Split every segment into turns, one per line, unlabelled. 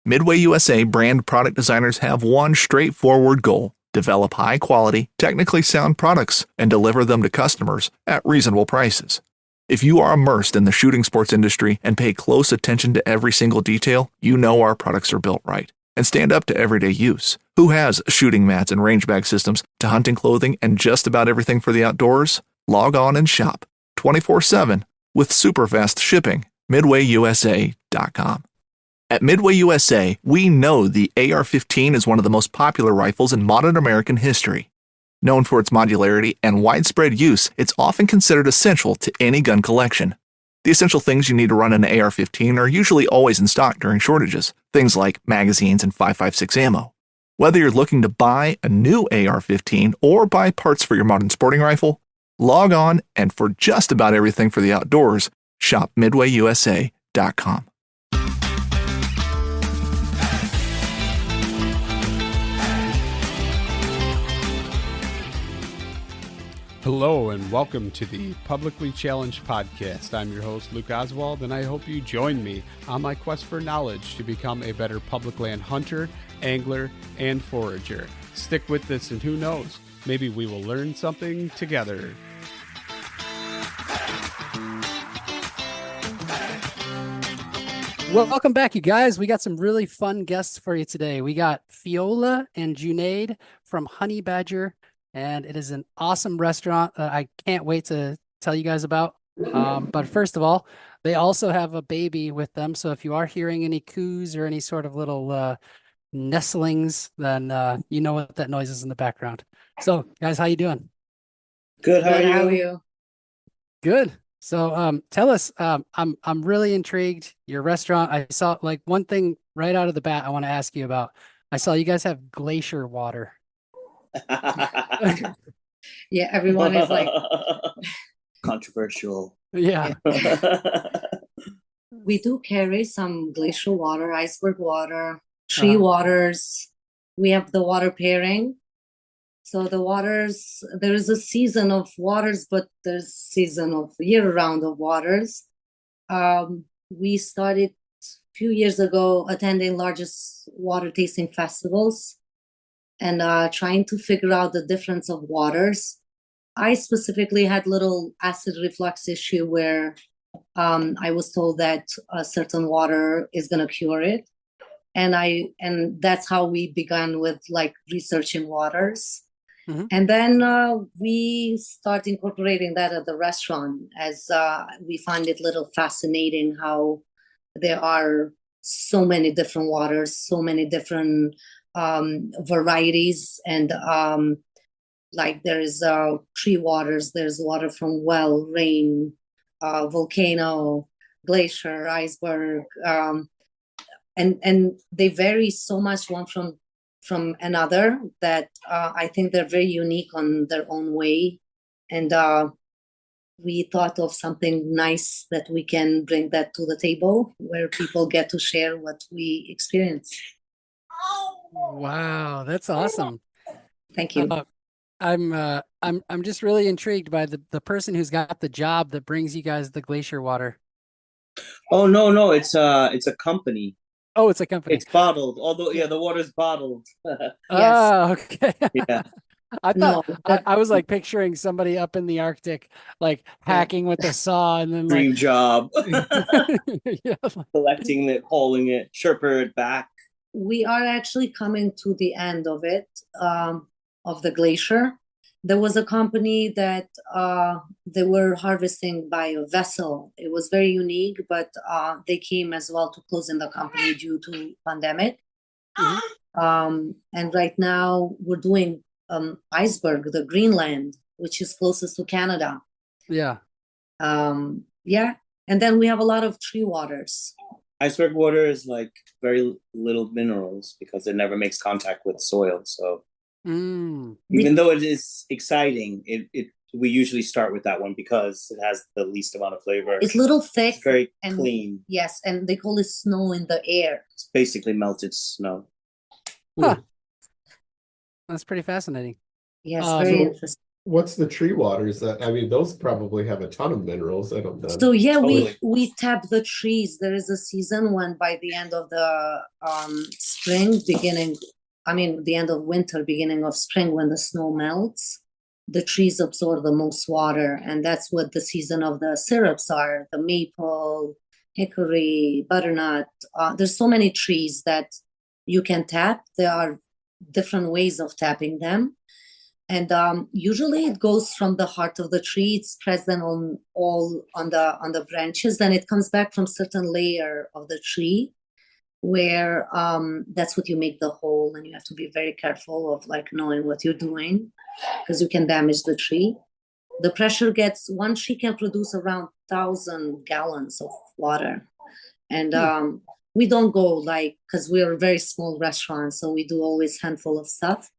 Midway USA brand product designers have one straightforward goal: develop high-quality, technically sound products and deliver them to customers at reasonable prices. If you are immersed in the shooting sports industry and pay close attention to every single detail, you know our products are built right and stand up to everyday use. Who has shooting mats and range bag systems to hunting clothing and just about everything for the outdoors? Log on and shop 24/7 with super fast shipping. MidwayUSA.com. At Midway USA, we know the AR-15 is one of the most popular rifles in modern American history. Known for its modularity and widespread use, it's often considered essential to any gun collection. The essential things you need to run an AR-15 are usually always in stock during shortages, things like magazines and 5.56 ammo. Whether you're looking to buy a new AR-15 or buy parts for your modern sporting rifle, log on and for just about everything for the outdoors, shop MidwayUSA.com.
Hello and welcome to the Publicly Challenged Podcast. I'm your host, Luke Oswald, and I hope you join me on my quest for knowledge to become a better public land hunter, angler, and forager. Stick with this and who knows, maybe we will learn something together.
Well, welcome back, you guys. We got some really fun guests for you today. We got Fjolla and Junayd from Honey Badger, and it is an awesome restaurant that I can't wait to tell you guys about. But first of all, they also have a baby with them. So if you are hearing any coos or any sort of little nestlings, then you know what that noise is in the background. So, guys, how you doing?
Good. How are you?
Good. So tell us, I'm really intrigued. Your restaurant, I saw like one thing right out of the bat I want to ask you about. I saw you guys have glacier water.
Yeah, everyone is like
controversial.
Yeah.
We do carry some glacial water, iceberg water, tree waters. We have the water pairing. So the waters, there is a season of waters, but there's season of year-round of waters. We started a few years ago attending largest water tasting festivals and trying to figure out the difference of waters. I specifically had little acid reflux issue where I was told that a certain water is going to cure it. And that's how we began with like researching waters. Mm-hmm. And then we start incorporating that at the restaurant as we find it a little fascinating how there are so many different waters, so many different varieties. And like there is tree waters, there's water from well, rain, volcano, glacier, iceberg. And they vary so much one from another that I think they're very unique on their own way. And we thought of something nice that we can bring that to the table where people get to share what we experience.
Wow, that's awesome.
Thank you.
I'm just really intrigued by the person who's got the job that brings you guys the glacier water.
Oh no, it's a company.
Oh, it's a company.
It's bottled. Although the water's bottled.
Yes. Oh, okay.
Yeah.
I thought I was like picturing somebody up in the Arctic, like hacking with a saw and then
dream job.
Yeah.
Collecting it, hauling it, Sherpa it back.
We are actually coming to the end of it, of the glacier. There was a company that they were harvesting by a vessel. It was very unique, but they came as well to closing the company due to pandemic. Mm-hmm. And right now we're doing iceberg, the Greenland, which is closest to Canada.
Yeah.
Yeah. And then we have a lot of tree waters.
Iceberg water is like very little minerals because it never makes contact with soil. So even though it is exciting, we usually start with that one because it has the least amount of flavor.
It's a little thick.
It's very clean.
Yes, and they call it snow in the air.
It's basically melted snow.
Huh. That's pretty fascinating.
Yes, very interesting.
What's the tree waters that, I mean, those probably have a ton of minerals. I don't know.
So yeah,
Totally.
we tap the trees. There is a season when by the end of the spring, the end of winter, beginning of spring, when the snow melts, the trees absorb the most water, and that's what the season of the syrups are: the maple, hickory, butternut. There's so many trees that you can tap. There are different ways of tapping them. And usually it goes from the heart of the tree. It spreads then on all on the branches. Then it comes back from certain layer of the tree, where that's what you make the hole. And you have to be very careful of like knowing what you're doing, because you can damage the tree. The pressure gets, one tree can produce around 1,000 gallons of water, and we don't go like, because we're a very small restaurant, so we do always handful of stuff.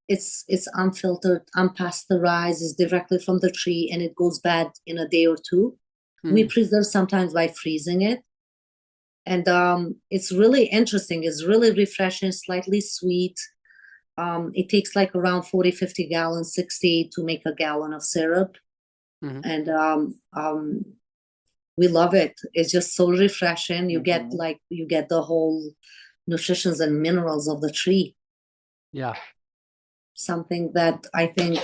It's unfiltered, unpasteurized, it's directly from the tree, and it goes bad in a day or two. We preserve sometimes by freezing it, and it's really interesting. It's really refreshing, slightly sweet. It takes like around 40-50 gallons, 60 to make a gallon of syrup. And we love it. It's just so refreshing. You get the whole nutritions and minerals of the tree.
Yeah.
Something that I think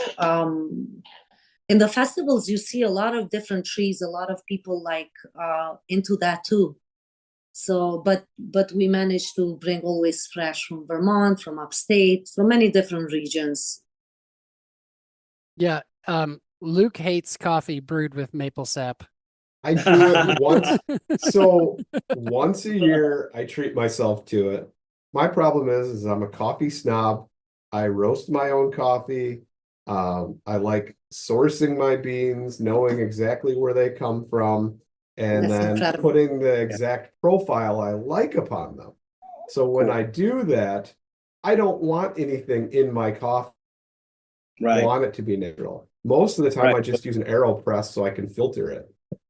in the festivals you see a lot of different trees, a lot of people like into that too. So but we managed to bring always fresh from Vermont, from upstate, from many different regions.
Yeah. Luke hates coffee brewed with maple sap.
I do it once. So once a year, I treat myself to it. My problem is I'm a coffee snob. I roast my own coffee. I like sourcing my beans, knowing exactly where they come from, and
That's
then
incredible.
putting the exact profile I like upon them. So when I do that, I don't want anything in my coffee. I want it to be natural. Most of the time, I just use an AeroPress so I can filter it.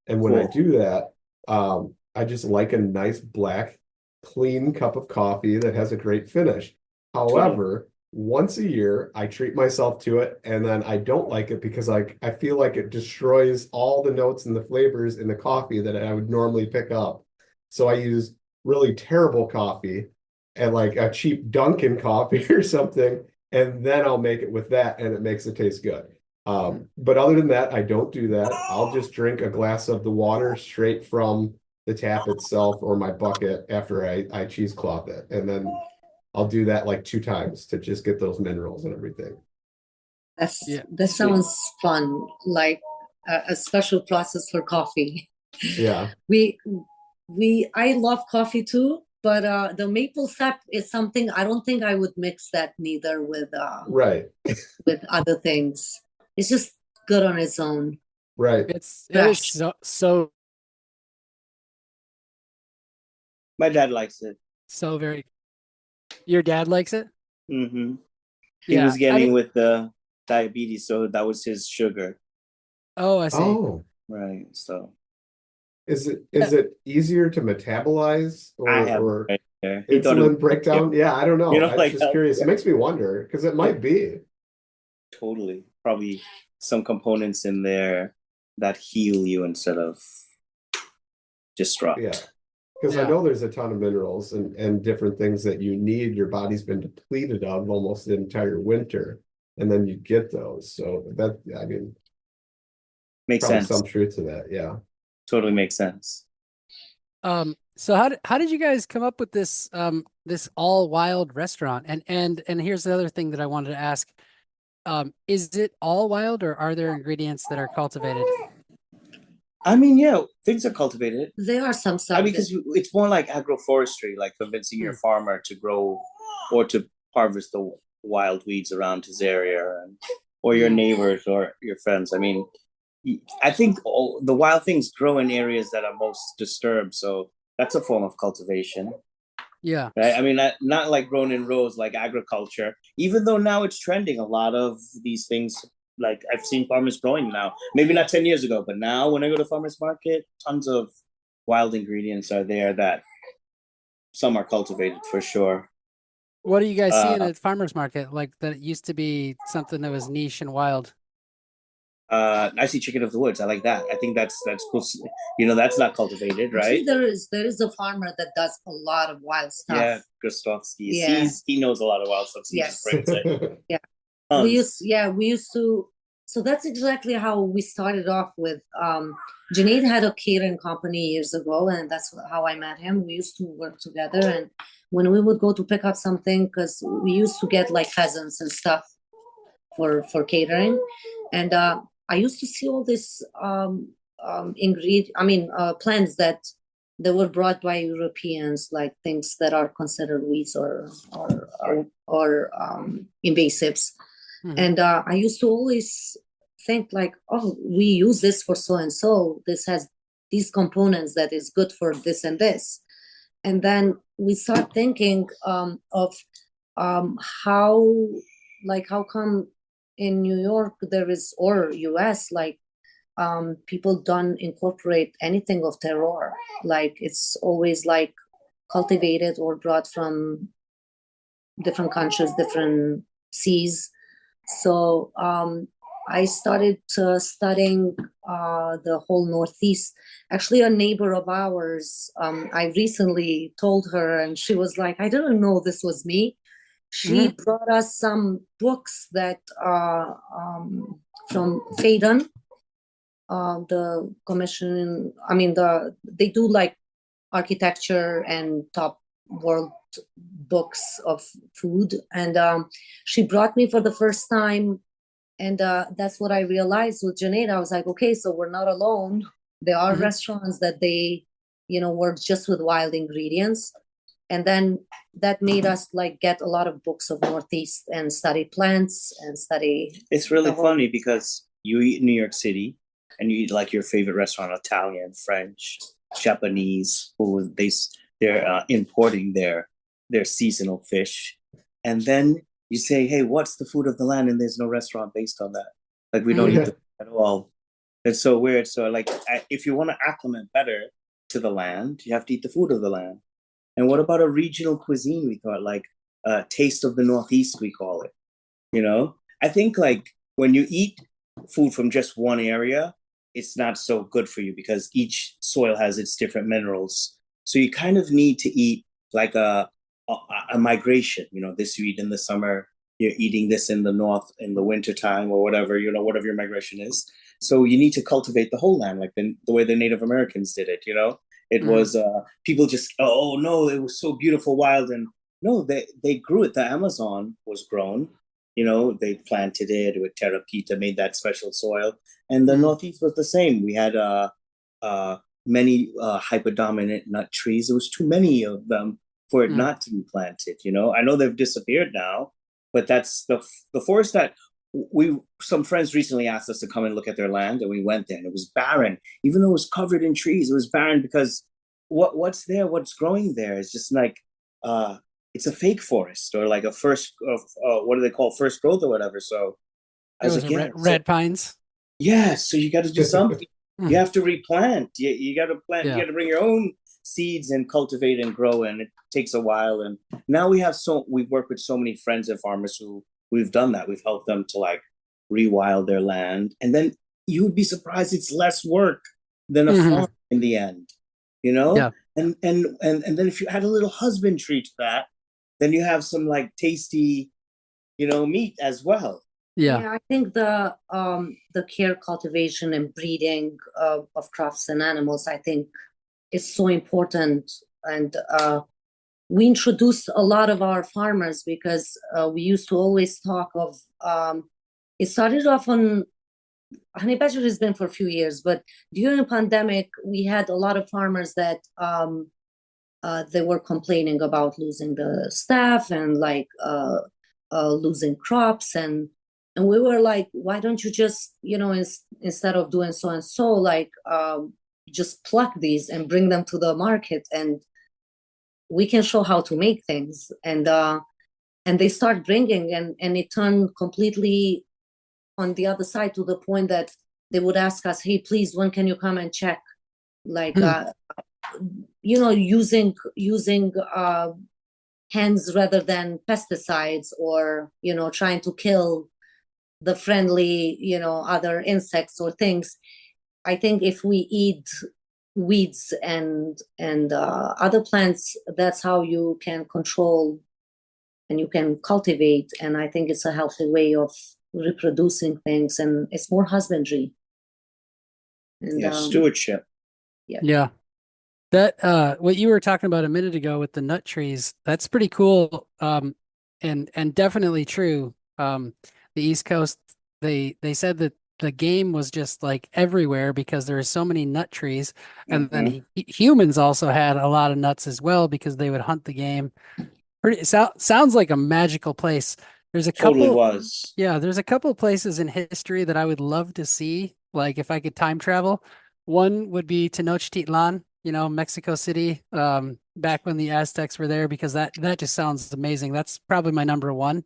And when I do that, I just like a nice black, clean cup of coffee that has a great finish. However, once a year, I treat myself to it, and then I don't like it because I feel like it destroys all the notes and the flavors in the coffee that I would normally pick up. So I use really terrible coffee and like a cheap Dunkin' coffee or something, and then I'll make it with that, and it makes it taste good. But other than that, I don't do that. I'll just drink a glass of the water straight from the tap itself or my bucket after I cheesecloth it. And then I'll do that like 2 times to just get those minerals and everything.
That sounds fun, like a special process for coffee.
Yeah.
I love coffee too, but the maple sap is something I don't think I would mix that neither with with other things. It's just good on its own.
Right.
It is so.
My dad likes it.
So very. Your dad likes it?
Mm-hmm. He was getting with the diabetes, so that was his sugar.
Oh, I see.
Oh,
right. So,
is it easier to metabolize or insulin breakdown? Yeah, I don't know.
You know,
I'm just curious. It makes me wonder because it might be.
Totally. Probably some components in there that heal you instead of disrupt.
Yeah. Because I know there's a ton of minerals and different things that you need. Your body's been depleted of almost the entire winter, and then you get those. So that, I mean,
makes sense.
Some truth to that. Yeah.
Totally makes sense.
So how did you guys come up with this this all wild restaurant? And here's the other thing that I wanted to ask. Is it all wild, or are there ingredients that are cultivated?
I mean, yeah, things are cultivated.
There are some stuff.
Because it's more like agroforestry, like convincing your farmer to grow or to harvest the wild weeds around his area, or your neighbors or your friends. I mean, I think the wild things grow in areas that are most disturbed. So that's a form of cultivation.
Yeah.
Right? I mean, not like grown in rows like agriculture, even though now it's trending. A lot of these things, like I've seen farmers growing now, maybe not 10 years ago, but now when I go to farmers market, tons of wild ingredients are there that some are cultivated for sure.
What do you guys see in a farmer's market like that used to be something that was niche and wild?
I see chicken of the woods. I like that. I think that's cool. That's not cultivated, right?
Actually, there is a farmer that does a lot of wild stuff.
Yeah, Gustowski.
Yeah.
He knows a lot of wild stuff. So
Yes.
He just brings it.
Yeah.
Tons.
We used to. So that's exactly how we started off with. Junayd had a catering company years ago, and that's how I met him. We used to work together, and when we would go to pick up something, because we used to get like pheasants and stuff for catering, and I used to see all this plants that they were brought by Europeans, like things that are considered weeds or invasives. Mm-hmm. And I used to always think like, oh, we use this for so and so. This has these components that is good for this and this. And then we start thinking of how come in New York there is, or US, like people don't incorporate anything of terroir. Like it's always like cultivated or brought from different countries, different seas. So I started studying the whole Northeast. Actually, a neighbor of ours, I recently told her, and she was like, I didn't know this was me. She brought us some books that from Faden, the commission. They do like architecture and top world books of food, and she brought me for the first time, and that's what I realized with Junayd. I was like, okay, so we're not alone. There are restaurants that they, work just with wild ingredients. And then that made us like get a lot of books of Northeast and study plants and study. It's
really funny because you eat in New York City and you eat like your favorite restaurant, Italian, French, Japanese food. They're importing their seasonal fish. And then you say, hey, what's the food of the land? And there's no restaurant based on that. Like we don't eat the food at all. It's so weird. So like if you want to acclimate better to the land, you have to eat the food of the land. And what about a regional cuisine? We thought like taste of the Northeast, we call it. I think like when you eat food from just one area, it's not so good for you because each soil has its different minerals. So you kind of need to eat like a migration. This you eat in the summer, you're eating this in the north in the winter time or whatever, whatever your migration is. So you need to cultivate the whole land like the way the Native Americans did it, It was people just, oh no, it was so beautiful, wild. And no, they grew it. The Amazon was grown, they planted it with terra pita, made that special soil. And the Northeast was the same. We had many hyperdominant nut trees. There was too many of them for it not to be planted. I know they've disappeared now, but that's the forest that some friends recently asked us to come and look at their land, and we went there and it was barren. Even though it was covered in trees, it was barren because what's growing there is just like it's a fake forest or like a first what do they call first growth or whatever. So I was like,
red pines.
Yeah, so you got to do something. You have to replant. You got to plant. You got to bring your own seeds and cultivate and grow, and it takes a while. And now we've worked with so many friends and farmers who we've done that. We've helped them to like rewild their land, and then you would be surprised it's less work than a farm in the end. Yeah. And then if you add a little husbandry to that, then you have some like tasty, meat as well.
Yeah, I think the care, cultivation, and breeding of crops and animals, I think, is so important. And we introduced a lot of our farmers because we used to always talk of. It started off on honey badger has been for a few years, but during the pandemic, we had a lot of farmers that they were complaining about losing the staff and like losing crops and we were like, why don't you just, instead of doing so and so, like just pluck these and bring them to the market and we can show how to make things. And they start bringing and it turned completely on the other side to the point that they would ask us, hey, please, when can you come and check? Like, using hens rather than pesticides, or trying to kill the friendly other insects or things. I think if we eat weeds and other plants, that's how you can control and you can cultivate. And I think it's a healthy way of reproducing things, and it's more husbandry. And
stewardship.
Yeah. That what you were talking about a minute ago with the nut trees, that's pretty cool. And definitely true. The East Coast, they said that the game was just like everywhere because there are so many nut trees. And then humans also had a lot of nuts as well because they would hunt the game. Sounds like a magical place. There's a
Totally
couple,
was.
yeah, there's a couple of places in history that I would love to see, like if I could time travel. One would be Tenochtitlan, Mexico City, back when the Aztecs were there, because that just sounds amazing. That's probably my number one.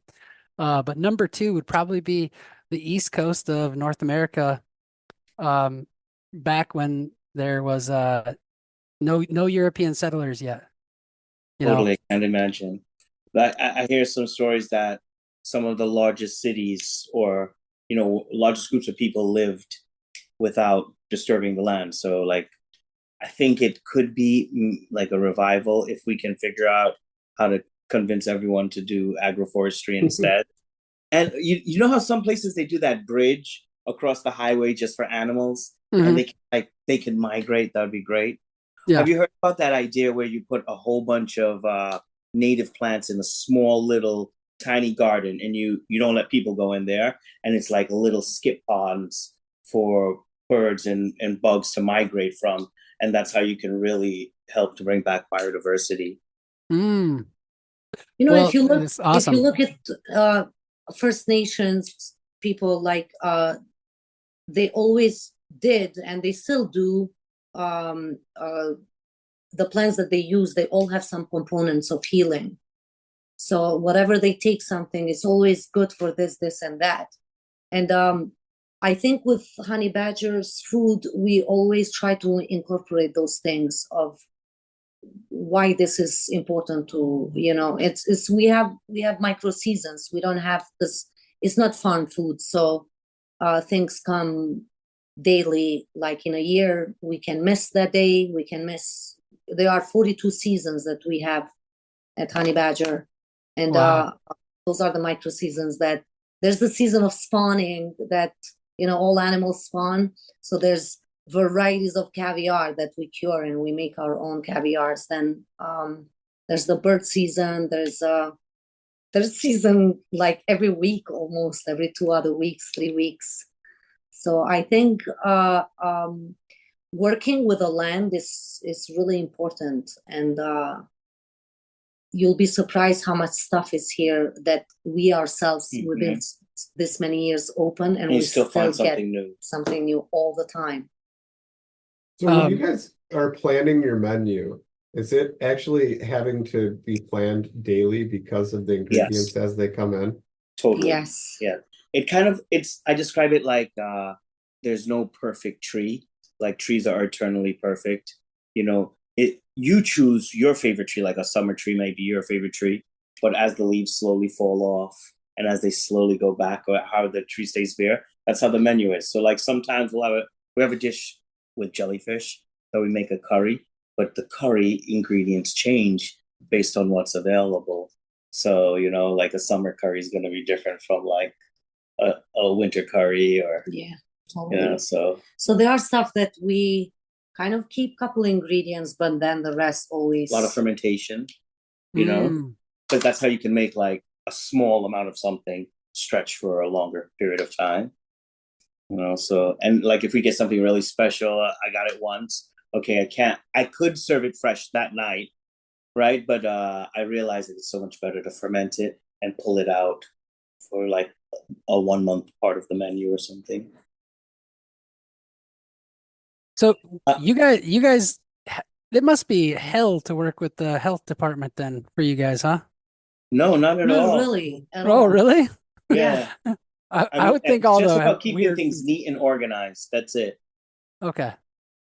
But number two would probably be the East Coast of North America, back when there was no European settlers yet.
Totally, I can't imagine. But I hear some stories that some of the largest cities, or largest groups of people, lived without disturbing the land. So like, I think it could be like a revival if we can figure out how to convince everyone to do agroforestry instead. And you know how some places they do that bridge across the highway just for animals, and they can migrate. That would be great. Yeah. Have you heard about that idea where you put a whole bunch of native plants in a small little tiny garden, and you don't let people go in there, and it's like little skip ponds for birds and bugs to migrate from, and that's how you can really help to bring back biodiversity.
Well,
if you look,
awesome.
If you look at First Nations people, like they always did, and they still do. The plants that they use, they all have some components of healing. So whatever they take something, it's always good for this, and that. And I think with honey badgers food, we always try to incorporate those things of why this is important to, it's we have micro seasons. We don't have this, it's not farm food. So things come daily, like in a year, we can miss that day, there are 42 seasons that we have at Honey Badger. And those are the micro seasons. That there's the season of spawning that, all animals spawn. So there's varieties of caviar that we cure, and we make our own caviars. Then there's the bird season. There's season like every week, almost every 2 other weeks, 3 weeks. So I think working with the land is really important, and you'll be surprised how much stuff is here that we ourselves within this many years open, and we still find something new all the time.
So when you guys are planning your menu, is it actually having to be planned daily because of the ingredients as they come in?
Totally.
Yes.
Yeah. I describe it like there's no perfect tree. Like trees are eternally perfect. You choose your favorite tree, like a summer tree may be your favorite tree, but as the leaves slowly fall off and as they slowly go back, or how the tree stays bare, that's how the menu is. So like sometimes we have a dish with jellyfish that we make a curry, but the curry ingredients change based on what's available. So, like a summer curry is going to be different from like a winter curry, or
totally.
So
there are stuff that we kind of keep couple ingredients, but then the rest always
a lot of fermentation, because that's how you can make like a small amount of something stretch for a longer period of time. So, and like if we get something really special, I got it once. Okay, I could serve it fresh that night, right? But I realized that it's so much better to ferment it and pull it out for like a 1 month part of the menu or something.
So you guys, it must be hell to work with the health department then for you guys, huh?
No, not at all.
Really.
Oh, really?
Yeah.
I would think all
just
the
about keeping things neat and organized. That's it.
Okay.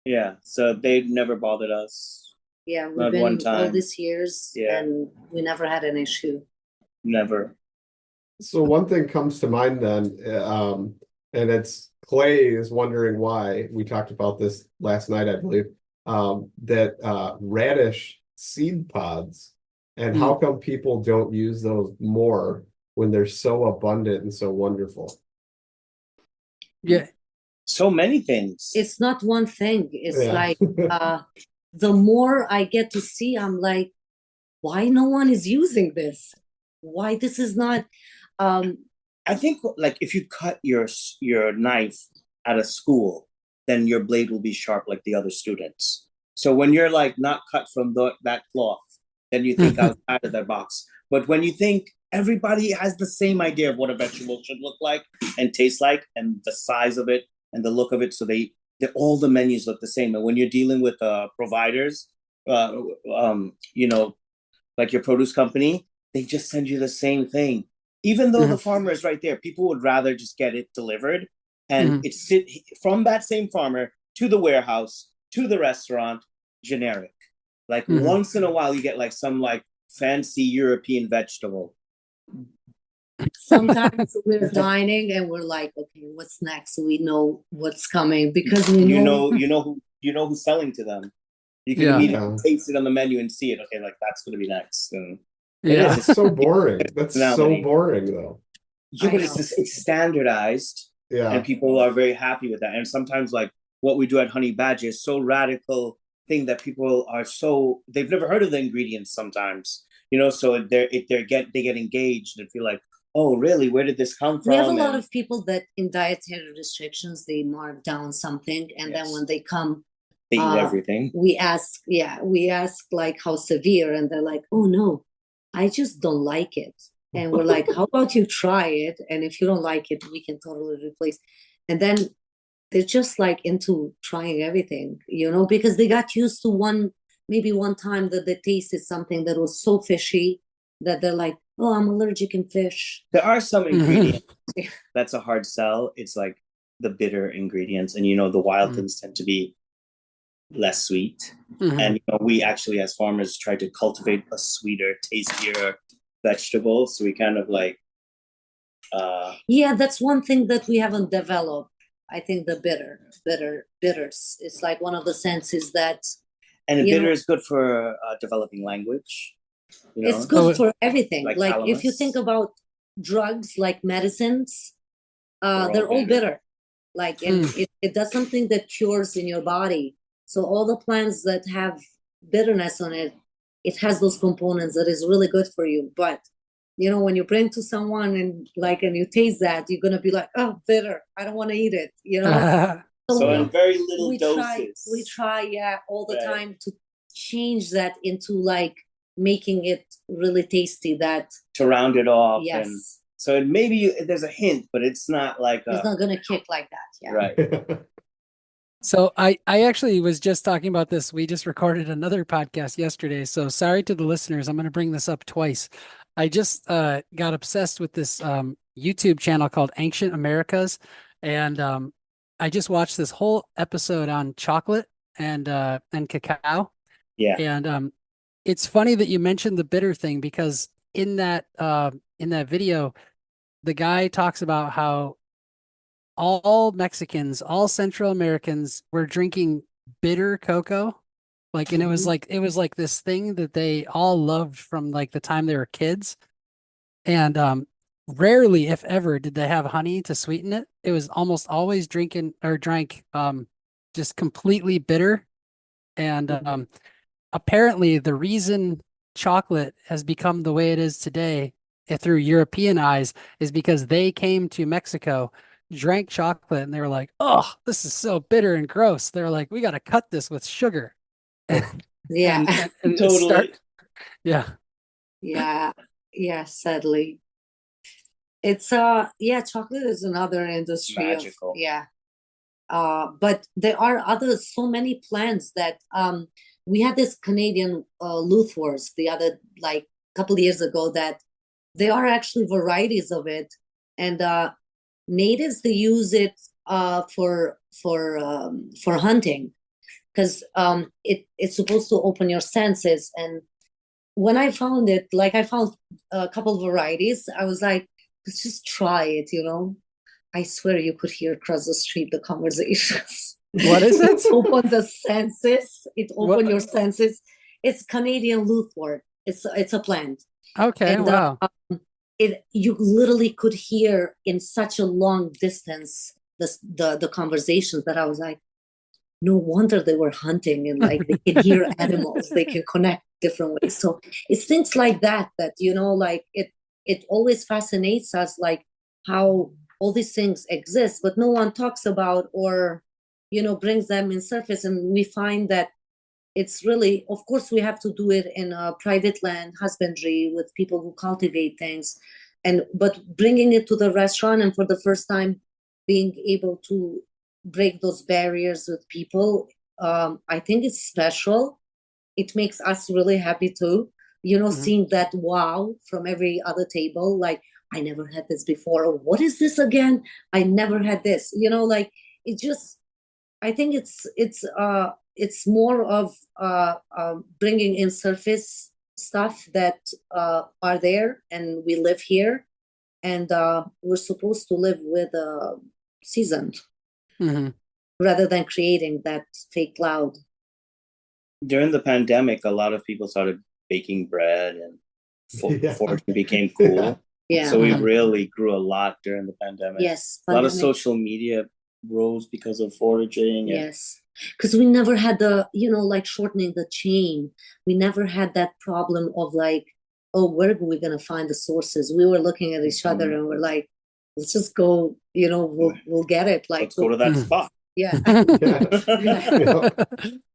Yeah. So they never bothered us.
Yeah, we've
Not
been
one time.
all these years, and we never had an issue.
Never.
So one thing comes to mind then, and it's Clay is wondering why. We talked about this last night, I believe, that radish seed pods, and how come people don't use those more when they're so abundant and so wonderful?
Yeah.
So many things.
It's not one thing. It's like the more I get to see, I'm like, why no one is using this? Why this is not
I think like if you cut your knife at a school, then your blade will be sharp like the other students. So when you're like not cut from that cloth, then you think outside of that box. But when you think everybody has the same idea of what a vegetable should look like and taste like, and the size of it and the look of it, so all the menus look the same. And when you're dealing with providers, you know, like your produce company, they just send you the same thing. Even though the farmer is right there, people would rather just get it delivered and it's from that same farmer to the warehouse, to the restaurant, generic. Like once in a while, you get like some like fancy European vegetable.
Sometimes we're dining and we're like, okay, what's next? So we know what's coming because we know
who's selling to them. You can immediately taste it on the menu and see it. Okay, like that's going to be next. And
it's so boring. That's so boring, though.
Yeah, but it's standardized. Yeah, and people are very happy with that. And sometimes, like what we do at Honey Badger is so radical thing that people are they've never heard of the ingredients. Sometimes, you know, so they get engaged and feel like, oh, really? Where did this come from?
We have a lot of people that in dietary restrictions they mark down something, and then when they come.
They eat everything.
We ask like how severe, and they're like, oh no, I just don't like it. And we're like, how about you try it? And if you don't like it, we can totally replace. And then they're just like into trying everything, you know, because they got used to maybe one time that they tasted something that was so fishy that they're like, oh, I'm allergic in fish.
There are some ingredients that's a hard sell. It's like the bitter ingredients. And, you know, the wild things tend to be less sweet. And you know, we actually as farmers try to cultivate a sweeter, tastier vegetable, so we kind of like
that's one thing that we haven't developed. I think the bitters, it's like one of the senses that,
and bitter is good for developing language, you know?
It's good for everything, like
calamus.
If you think about drugs like medicines, they're all bitter, like it does something that cures in your body. So all the plants that have bitterness on it, it has those components that is really good for you. But, you know, when you bring to someone and you taste that, you're going to be like, oh, bitter. I don't want to eat it, you know?
So in very little doses.
We try, all the time to change that into like making it really tasty,
to round it off.
Yes.
And so maybe there's a hint, but it's not like
it's not going to kick like that. Yeah.
Right.
So I actually was just talking about this. We just recorded another podcast yesterday. So sorry to the listeners. I'm going to bring this up twice. I just got obsessed with this YouTube channel called Ancient Americas. And I just watched this whole episode on chocolate and cacao.
Yeah.
And it's funny that you mentioned the bitter thing, because in that video, the guy talks about how all Mexicans, all Central Americans were drinking bitter cocoa. Like, and it was like this thing that they all loved from like the time they were kids. And rarely, if ever, did they have honey to sweeten it. It was almost always drank just completely bitter. And apparently the reason chocolate has become the way it is today through European eyes is because they came to Mexico, drank chocolate, and they were like, oh, this is so bitter and gross. They're like, we got to cut this with sugar.
Yeah.
And
totally.
Yeah.
Sadly. It's chocolate is another industry.
Magical.
But there are so many plants that we had this Canadian Luthors the other couple of years ago, that there are actually varieties of it, and natives, they use it for hunting. because it's supposed to open your senses. And when I found it, like I found a couple of varieties, I was like, let's just try it, you know. I swear you could hear across the street the conversations.
What is it?
Open the senses. It open your senses. It's Canadian Luthwort. It's a plant.
Okay,
and,
wow.
You literally could hear in such a long distance the conversations that I was like, no wonder they were hunting, and like they can hear animals, they can connect different ways. So it's things like that, you know, like it always fascinates us, like how all these things exist, but no one talks about or, you know, brings them in surface. And we find that it's really, of course, we have to do it in a private land husbandry with people who cultivate things, but bringing it to the restaurant and for the first time being able to break those barriers with people, I think it's special. It makes us really happy too, you know, seeing that wow from every other table, like I never had this before, or what is this again, I never had this, you know, like it just, I think it's more of bringing in surface stuff that are there, and we live here, and we're supposed to live with seasoned, rather than creating that fake cloud.
During the pandemic, a lot of people started baking bread, and foraging became cool.
Yeah.
So we really grew a lot during the pandemic.
Yes.
A lot of social media rose because of foraging.
Yes. Because we never had the, you know, like shortening the chain. We never had that problem of like, oh, where are we going to find the sources? We were looking at each other and we're like, let's just go, you know, we'll get it. Like,
let's go to that spot.
Yeah.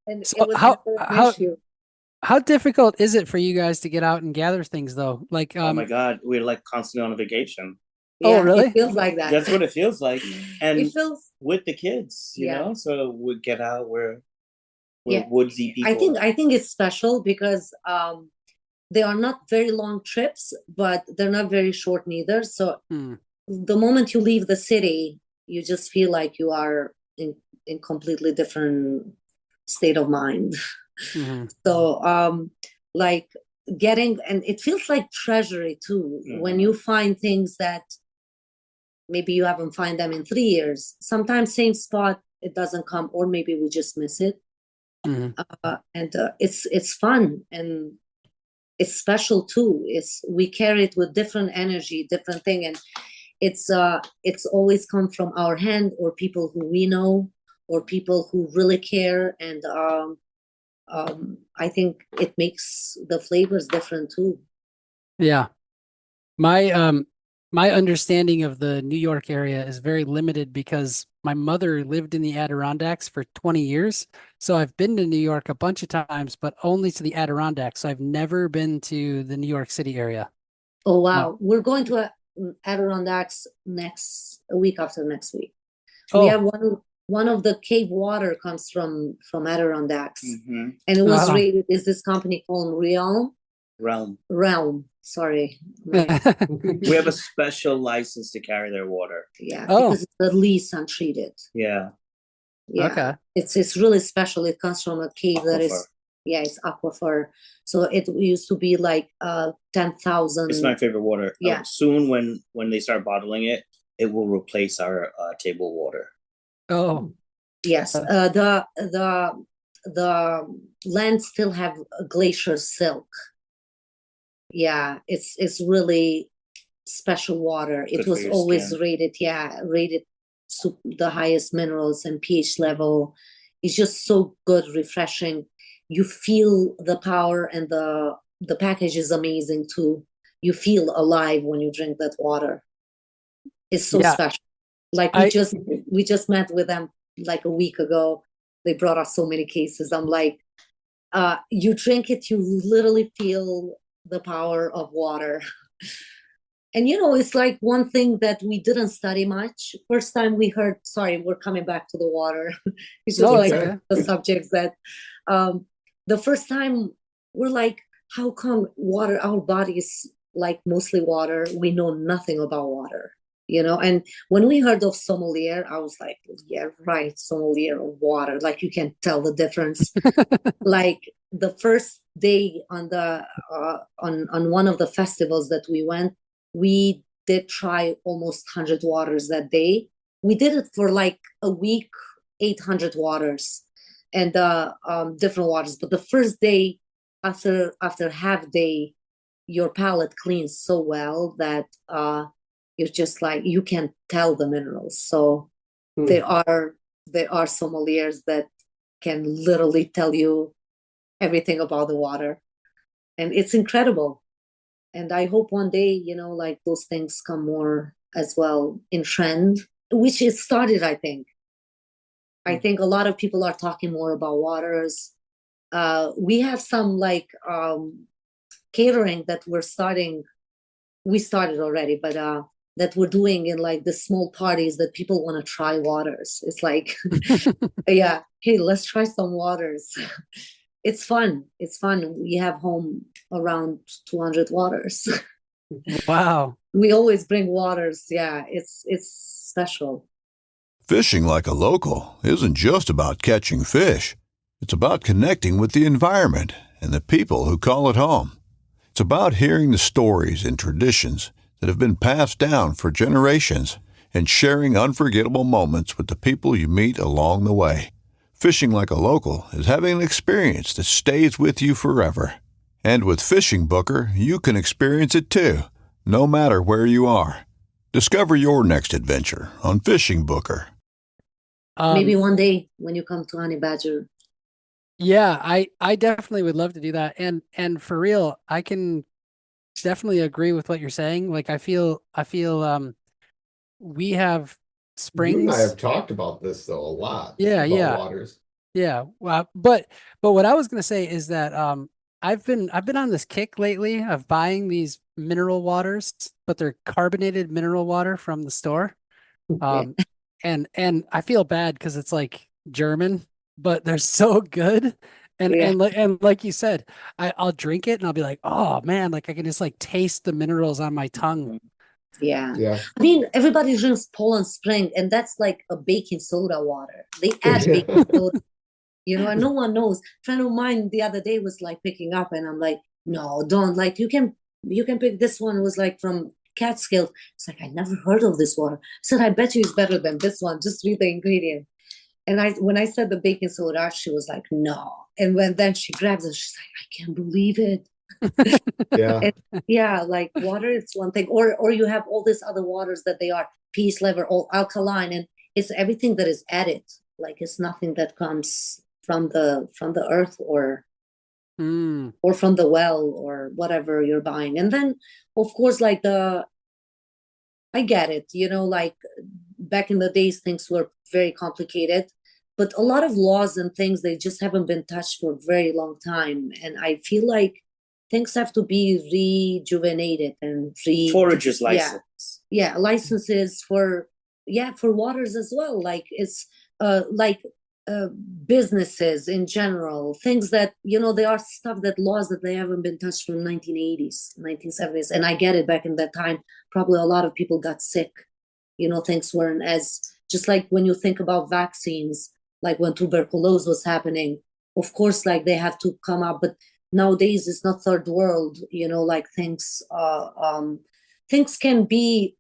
And
So
it was
how difficult is it for you guys to get out and gather things though? Like,
oh my God, we're like constantly on a vacation.
Oh, really?
It feels like that.
That's what it feels like. And
it feels
with the kids, you know, so we get out, we're woodsy people.
I think it's special because they are not very long trips, but they're not very short neither. So the moment you leave the city, you just feel like you are in completely different state of mind. So like getting, and it feels like treasury too, when you find things that maybe you haven't find them in 3 years. Sometimes same spot, it doesn't come, or maybe we just miss it. And it's fun, and it's special too. We carry it with different energy, different thing, and it's always come from our hand, or people who we know, or people who really care. And I think it makes the flavors different too.
Yeah. My understanding of the New York area is very limited because my mother lived in the Adirondacks for 20 years. So I've been to New York a bunch of times, but only to the Adirondacks. So I've never been to the New York City area.
Oh, wow. No. We're going to Adirondacks a week after next week. We have one of the cave water comes from Adirondacks. And it was rated, is this company called Realm. Sorry.
We have a special license to carry their water.
Yeah, because it's at least untreated.
Yeah.
Okay.
It's really special. It comes from a cave that is, it's aquifer. So it used to be like 10,000.
It's my favorite water.
Yeah.
Soon when they start bottling it, it will replace our table water.
Oh.
Yes. The land still have glacial silk. Yeah, it's really special water. It was always rated the highest minerals and pH level. It's just so good, refreshing. You feel the power, and the package is amazing too. You feel alive when you drink that water. It's so special. Like we just met with them like a week ago. They brought us so many cases. I'm like, you drink it, you literally feel the power of water. And you know, it's like one thing that we didn't study much. First time we heard, sorry, we're coming back to the water. It's just the subjects that the first time we're like, how come water, our body is like mostly water, we know nothing about water. And when we heard of sommelier, I was like, yeah, right, sommelier of water. Like, you can tell the difference. Like, the first day on on one of the festivals that we went, we did try almost 100 waters that day. We did it for like a week, 800 waters and different waters. But the first day, after half day, your palate cleans so well that you're just like, you can tell the minerals. So there are sommeliers that can literally tell you everything about the water, and it's incredible. And I hope one day, like, those things come more as well in trend, which is started, I think. I think a lot of people are talking more about waters. We have some like catering that we started already, but that we're doing in like the small parties that people want to try waters. It's like, yeah, hey, let's try some waters. It's fun. We have home around 200 waters.
Wow.
We always bring waters. Yeah, it's special.
Fishing like a local isn't just about catching fish. It's about connecting with the environment and the people who call it home. It's about hearing the stories and traditions that have been passed down for generations and sharing unforgettable moments with the people you meet along the way. Fishing like a local is having an experience that stays with you forever. And with Fishing Booker, you can experience it too, no matter where you are. Discover your next adventure on Fishing Booker.
Maybe one day when you come to Honey Badger.
Yeah, I definitely would love to do that. And for real, I can definitely agree with what you're saying. Like, I feel we have springs.
You and I have talked about this though a lot.
Yeah,
about waters.
Yeah. Well, but what I was gonna say is that I've been on this kick lately of buying these mineral waters, but they're carbonated mineral water from the store. And I feel bad because it's like German, but they're so good. And like you said, I'll drink it and I'll be like, oh man, like I can just like taste the minerals on my tongue.
Yeah. I mean, everybody drinks Poland Spring, and that's like a baking soda water. They add baking soda, and no one knows. A friend of mine the other day was like picking up, and I'm like, no, don't. Like, you can pick this one. It was like from Catskill. It's like, I never heard of this water. I said, I bet you it's better than this one. Just read the ingredient. And when I said the baking soda, she was like, no. And then she grabs it, she's like, I can't believe it.
Yeah.
Like, water is one thing, or you have all these other waters that they are pH level or alkaline, and it's everything that is added. Like, it's nothing that comes from the earth or from the well or whatever you're buying. And then, of course, like I get it, like back in the days, things were very complicated, but a lot of laws and things, they just haven't been touched for a very long time. And I feel like things have to be rejuvenated and
forager's license.
Yeah, licenses for waters as well. Like, it's businesses in general, things that, there are stuff that laws that they haven't been touched from 1980s, 1970s. And I get it, back in that time, probably a lot of people got sick. Things weren't as, just like when you think about vaccines, like when tuberculosis was happening, of course, like they have to come up, but nowadays it's not third world, like things can be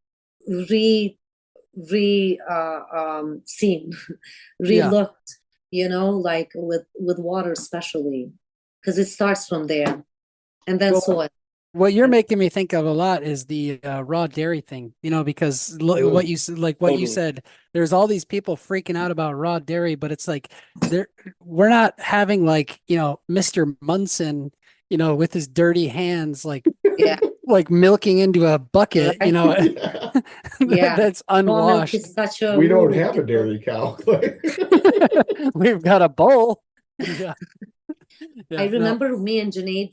seen, re-looked, like with water, especially because it starts from there, and then soil.
What you're making me think of a lot is the raw dairy thing, because what you said, there's all these people freaking out about raw dairy, but it's like we're not having like, Mr. Munson, with his dirty hands, like like milking into a bucket, that's unwashed.
We don't have a dairy cow.
We've got a bowl.
I remember me and Junayd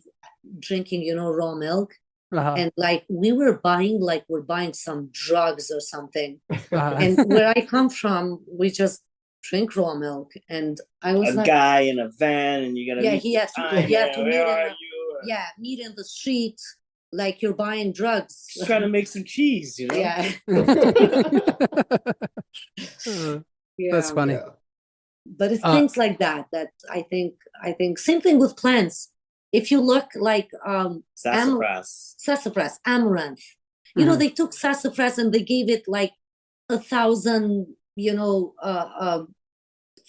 drinking, raw milk. And like, we're buying some drugs or something. And where I come from, we just drink raw milk. And I was
a guy in a van, and you gotta
he had to meet in the street. like you're buying drugs.
Just trying to make some cheese, you know?
Yeah.
That's funny.
Yeah.
But it's things like that I think same thing with plants. If you look like sassafras, amaranth, you know, they took sassafras and they gave it like 1,000, you know,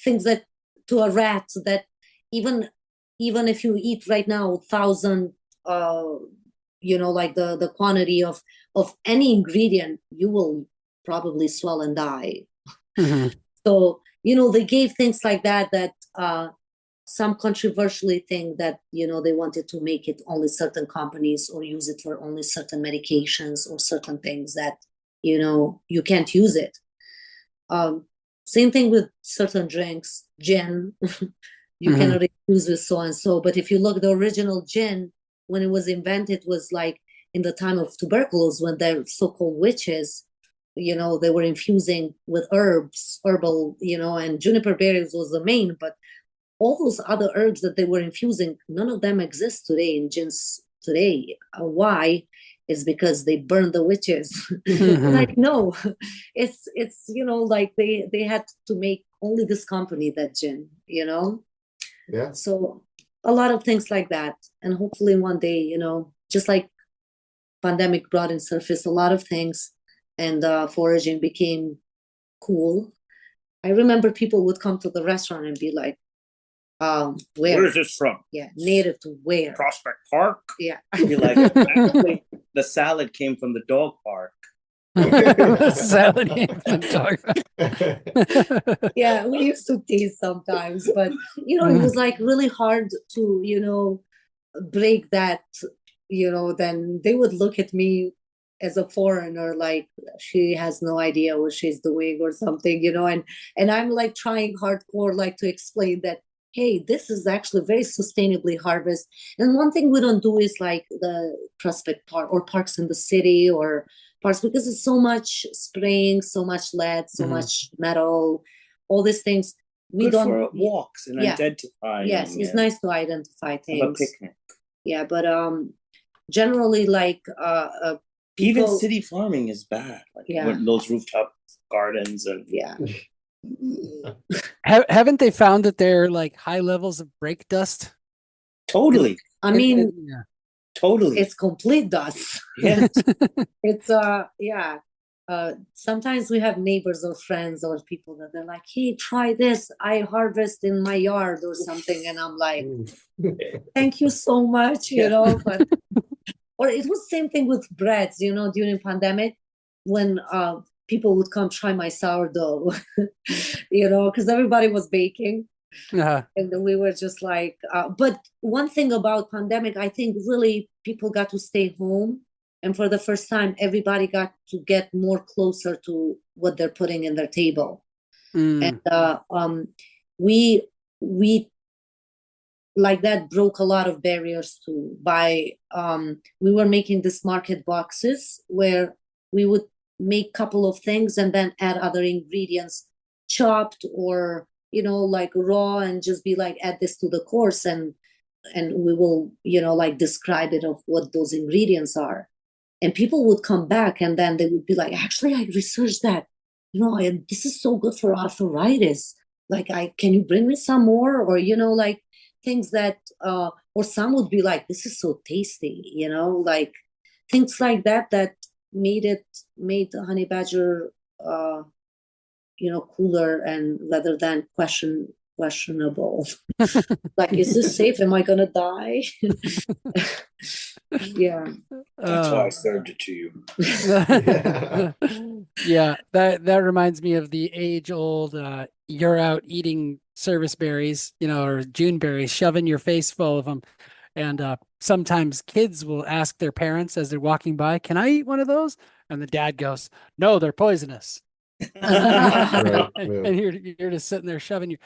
things that to a rat that even if you eat right now 1,000, you know, like the quantity of any ingredient, you will probably swell and die. So, you know, they gave things like that some controversially think that, you know, they wanted to make it only certain companies or use it for only certain medications or certain things that, you know, you can't use it. Same thing with certain drinks, gin. You cannot use with so and so. But if you look, the original gin, when it was invented, was like in the time of tuberculosis, when they're so-called witches, you know, they were infusing with herbal, you know, and juniper berries was the main, but all those other herbs that they were infusing, none of them exist today in gins today. Why? Is because they burned the witches. Like, no, it's you know, like they had to make only this company that gin, you know.
Yeah.
So a lot of things like that, and hopefully one day, you know, just like pandemic brought in surface a lot of things, and foraging became cool. I remember people would come to the restaurant and be like,
where is this from?
Yeah, native to where?
Prospect Park?
Yeah.
Be like, actually, the salad came from the dog park.
Salad came from the dog.
Yeah, we used to tease sometimes, but you know, it was like really hard to, you know, break that, you know. Then they would look at me as a foreigner, like she has no idea what she's doing or something, you know, and I'm like trying hardcore, like to explain that, hey, this is actually very sustainably harvest. And one thing we don't do is like the prospect park or parks in the city or parks, because it's so much spraying, so much lead, so much metal, all these things. We
Good
don't
for walks and identifying.
Yes, it's nice to identify things.
Have a picnic.
Yeah, but generally, like
even city farming is bad. Like those rooftop gardens and
Haven't they found that they're like high levels of brake dust?
Totally.
I mean,
totally.
It's complete dust.
Yes.
It's sometimes we have neighbors or friends or people that they're like, hey, try this. I harvest in my yard or something. And I'm like, thank you so much, you know. But or it was the same thing with breads, you know, during pandemic when people would come try my sourdough, you know, because everybody was baking. And we were just like, but one thing about pandemic, I think really people got to stay home. And for the first time, everybody got to get more closer to what they're putting in their table. And we like that broke a lot of barriers too. By we were making this market boxes where we would make a couple of things and then add other ingredients, chopped or, you know, like raw, and just be like, add this to the course, and we will, you know, like describe it of what those ingredients are. And people would come back and then they would be like, actually, I researched that, you know, and this is so good for arthritis. Like, can you bring me some more? Or, you know, like things that, or some would be like, this is so tasty, you know, like things like that, that made the honey badger, you know, cooler and rather than questionable. Like, is this safe? Am I gonna die? Yeah.
That's why I served it to you.
Yeah, that reminds me of the age-old you're out eating service berries, you know, or June berries, shoving your face full of them. And sometimes kids will ask their parents as they're walking by, can I eat one of those? And the dad goes, no, they're poisonous.
Right,
And you're just sitting there shoving your,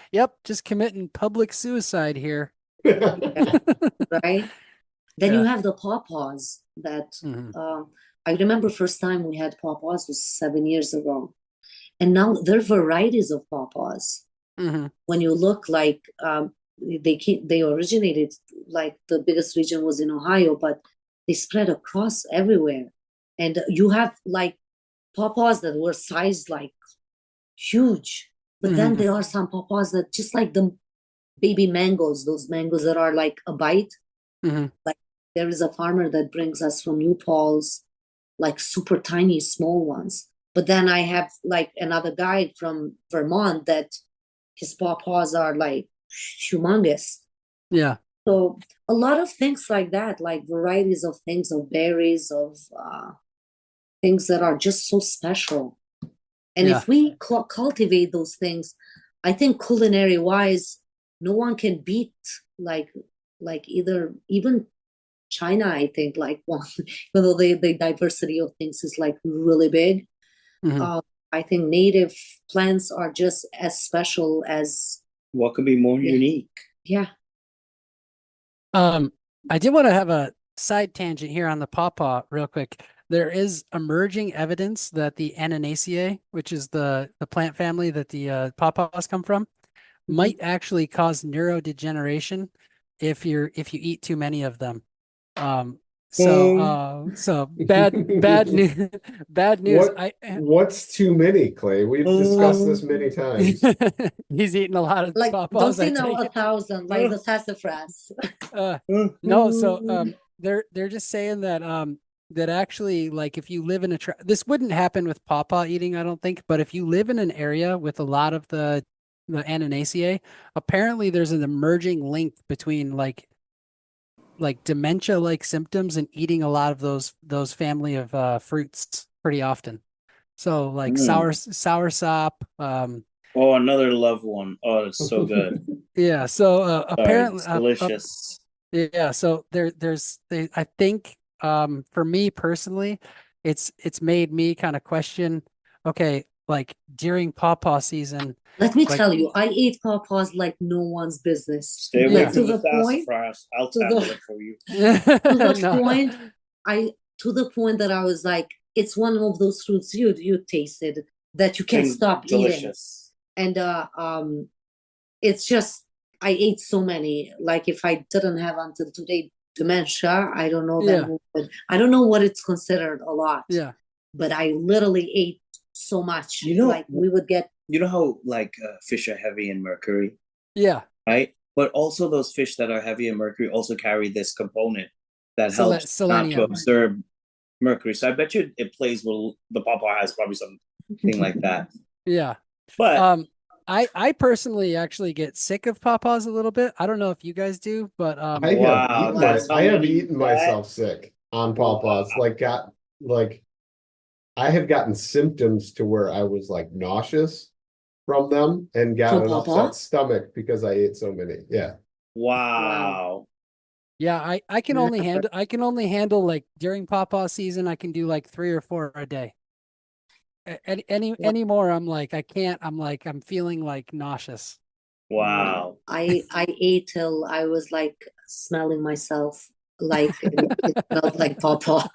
just committing public suicide here.
Right. Then you have the pawpaws that I remember first time we had pawpaws was 7 years ago. And now there are varieties of pawpaws. When you look, like they originated, like the biggest region was in Ohio, but they spread across everywhere. And you have like pawpaws that were sized like huge. But then there are some pawpaws that just like the baby mangoes, those mangoes that are like a bite. Like there is a farmer that brings us from New Paltz, like super tiny, small ones. But then I have like another guy from Vermont that his pawpaws are like humongous.
Yeah.
So a lot of things like that, like varieties of things, of berries, of things that are just so special. And if we cultivate those things, I think culinary wise, no one can beat like even China, I think, like one, even though the diversity of things is like really big. I think native plants are just as special as
what could be more unique.
Yeah.
I did want to have a side tangent here on the pawpaw real quick. There is emerging evidence that the Ananaceae, which is the plant family that the pawpaws come from, might actually cause neurodegeneration if you eat too many of them. So bad news. Bad news.
What's too many, Clay? We've discussed this many times.
He's eating a lot of
like
pawpaws.
Don't say no 1,000 like the sassafras.
No, so they're just saying that that actually, like, if you live in this wouldn't happen with pawpaw eating, I don't think, but if you live in an area with a lot of the Ananaceae, apparently there's an emerging link between like dementia-like symptoms and eating a lot of those family of fruits pretty often. So like sour sop.
Another loved one. Oh, it's so good.
Yeah. So apparently,
it's delicious.
Yeah. So I think for me personally, it's made me kind of question. Okay, like during pawpaw season.
Let me tell you, I ate pawpaws like no one's business.
Stay away from the sassafras. I'll tackle it for you.
To the point that I was like, it's one of those fruits you tasted that you can't stop
delicious.
Eating. And it's just, I ate so many. Like if I didn't have until today dementia, I don't know I don't know what it's considered a lot.
Yeah.
But I literally ate so much. Like we would get.
You know how like fish are heavy in mercury?
Yeah.
Right? But also those fish that are heavy in mercury also carry this component that helps not to absorb mercury. So I bet you it plays with the pawpaw has probably something like that.
Yeah.
But
I personally actually get sick of pawpaws a little bit. I don't know if you guys do, but
I have eaten myself sick on pawpaws. I have gotten symptoms to where I was like nauseous from them and got an upset stomach because I ate so many. Yeah.
Wow.
Yeah, I can only handle like during pawpaw season, I can do like 3 or 4 a day. Any more, I'm like, I can't. I'm feeling like nauseous.
Wow.
I ate till I was like smelling myself like it smelled like pawpaw.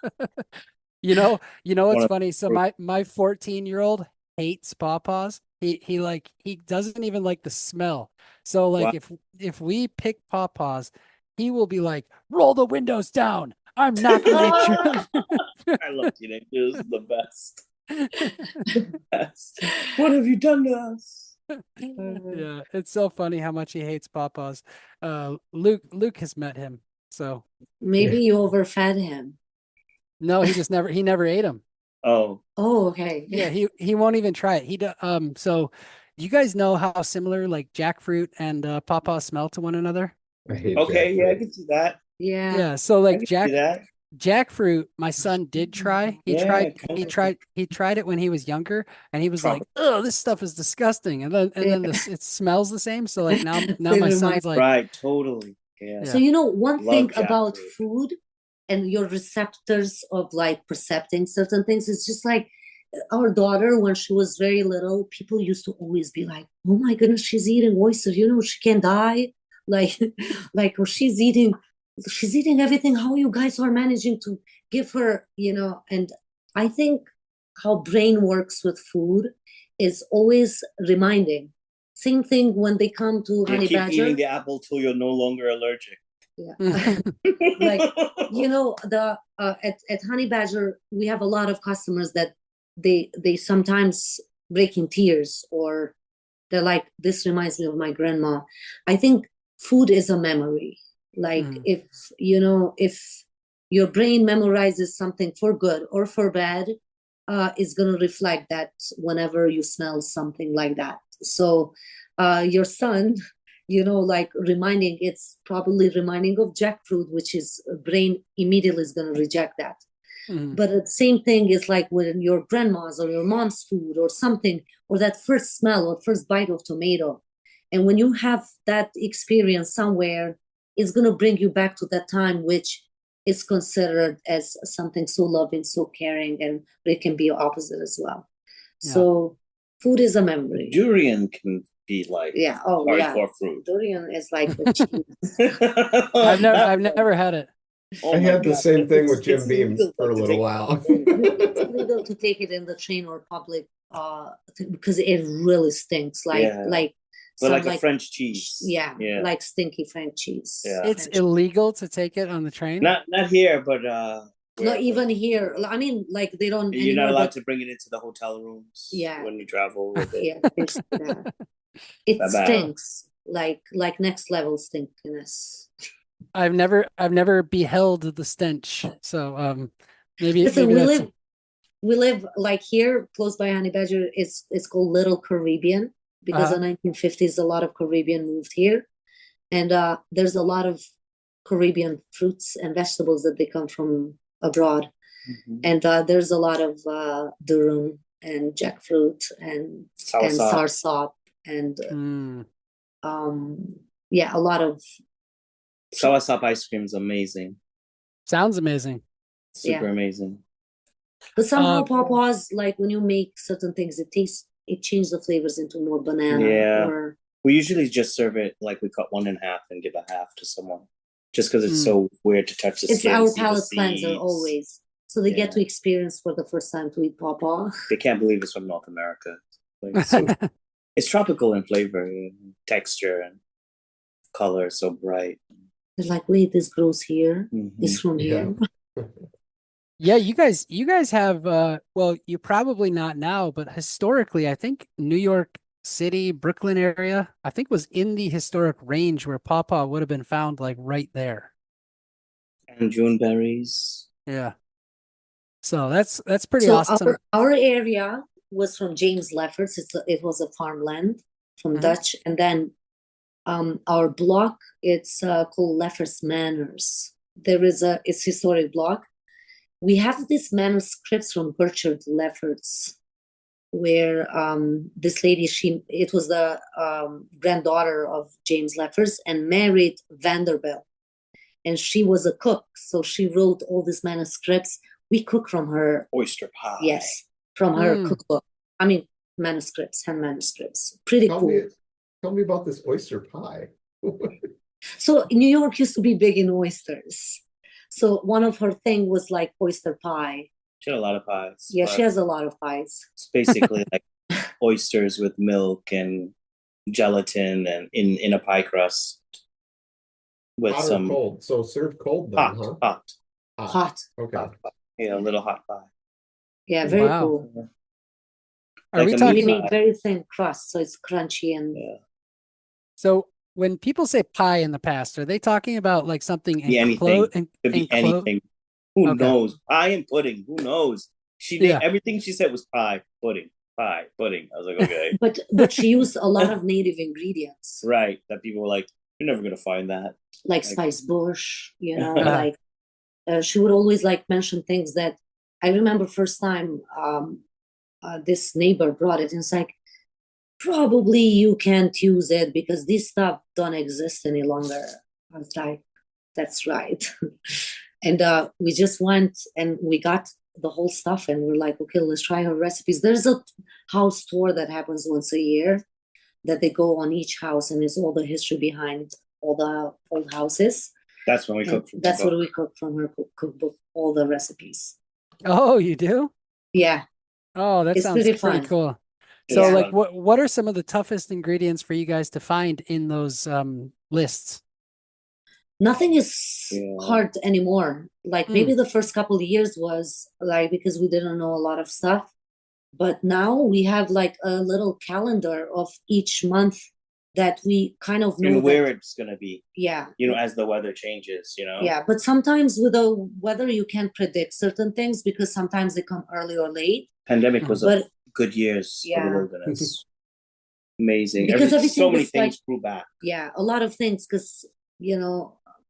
You know what's funny? So my 14-year-old hates pawpaws. He doesn't even like the smell. So like if we pick pawpaws, he will be like, roll the windows down. I'm not gonna eat you.
I love teenagers. The best. The best. What have you done to us?
Yeah, it's so funny how much he hates pawpaws. Luke has met him, so
maybe you overfed him.
No, he never ate them.
Oh, okay.
Yeah, he won't even try it. So you guys know how similar like jackfruit and pawpaw smell to one another?
I hate
jackfruit. Yeah, I can see that.
Yeah. So like jackfruit, my son did try. He tried it when he was younger, and he was like, "Oh, this stuff is disgusting." And then it smells the same. So like now my son's like,
right, totally. Yeah.
So one thing about food and your receptors of like percepting certain things, it's just like our daughter, when she was very little, people used to always be like, "Oh my goodness, she's eating oysters. She can die." Like or she's eating everything. How you guys are managing to give her, and I think how brain works with food is always reminding. Same thing when they come to honey badger.
Keep eating the apple till you're no longer allergic.
Yeah. Like, you know, the at Honey Badger, we have a lot of customers that they sometimes break in tears, or they're like, this reminds me of my grandma. I think food is a memory. Like, if you know, if your brain memorizes something for good or for bad, it's going to reflect that whenever you smell something like that. So your son, you know, like it's probably reminding of jackfruit, which is brain immediately is going to reject that. But the same thing is like when your grandma's or your mom's food or something, or that first smell or first bite of tomato. And when you have that experience somewhere, it's going to bring you back to that time, which is considered as something so loving, so caring, and it can be opposite as well. Yeah. So food is a memory.
Durian can be like hardcore fruit.
Durian is like the cheese.
I've never had it.
I had the same thing with Jim Beam for a little while.
It's illegal to take it in the train or public because it really stinks.
Like a French cheese.
Yeah, like stinky French cheese.
Yeah. It's illegal to take it on the train?
Not here, but
not even here. I mean, like they don't.
You're not allowed to bring it into the hotel rooms.
Yeah.
When you travel with it.
Yeah, it stinks like next level stinkiness.
I've never beheld the stench. So maybe
we live like here close by Honey Badger. It's called Little Caribbean because in the 1950s a lot of Caribbean moved here, and there's a lot of Caribbean fruits and vegetables that they come from abroad, and there's a lot of durum and jackfruit and soursop and a lot of.
Soursop ice cream is amazing.
Sounds amazing.
Super amazing.
But somehow Papa's, like when you make certain things, it changes the flavors into more banana.
Yeah. We usually just serve it like we cut one in half and give a half to someone. Just because it's so weird to touch the skin.
It's our palate cleanser always. So they get to experience for the first time to eat Papa.
They can't believe it's from North America. It's tropical in flavor and texture and color, so bright.
They're like, wait, this grows here. It's from here.
Yeah, you guys have well, you probably not now, but historically, I think New York City, Brooklyn area, I think was in the historic range where Pawpaw would have been found like right there.
And June berries.
Yeah. So that's pretty awesome.
Our area was from James Lefferts. It was a farmland from Dutch, and then our block, it's called Lefferts Manors. It's historic block. We have these manuscripts from Burchard Lefferts, where this lady, it was the granddaughter of James Lefferts and married Vanderbilt, and she was a cook, so she wrote all these manuscripts. We cook from her
oyster pie.
Yes, from her cookbook. I mean, hand manuscripts. Pretty cool.
Tell me about this oyster pie.
So New York used to be big in oysters. So one of her thing was like oyster pie.
She had a lot of pies.
Yeah, she has a lot of pies.
It's basically like oysters with milk and gelatin and in a pie crust with
hot
some
or cold. So served cold then,
Hot.
Okay.
Hot pie. Yeah, a little hot pie.
Yeah, very cool.
Are we talking?
We make very thin crust, so it's crunchy and.
Yeah.
So when people say pie in the past, are they talking about like something
enclosed? Could be anything. Who knows? Pie and pudding. Who knows? She did everything she said was pie, pudding, pie, pudding. I was like, okay.
but she used a lot of native ingredients.
Right. That people were like, you're never gonna find that.
Like spice bush, like she would always like mention things that I remember first time this neighbor brought it, and it's like, probably you can't use it because this stuff don't exist any longer. I was like, that's right. And we just went and we got the whole stuff and we're like, okay, let's try her recipes. There's a house tour that happens once a year that they go on each house, and it's all the history behind all the old houses.
That's when we cook.
That's what we cook from her cookbook, all the recipes.
Oh, you do?
Yeah.
Oh, that sounds pretty cool. So like what are some of the toughest ingredients for you guys to find in those lists?
nothing is hard anymore. Like maybe the first couple of years was like because we didn't know a lot of stuff, but now we have like a little calendar of each month that we kind of know
and where it's gonna be.
Yeah.
As the weather changes,
Yeah, but sometimes with the weather you can't predict certain things because sometimes they come early or late.
Pandemic was a good years for the wilderness. Amazing.
Because
so many things grew back.
Yeah, a lot of things because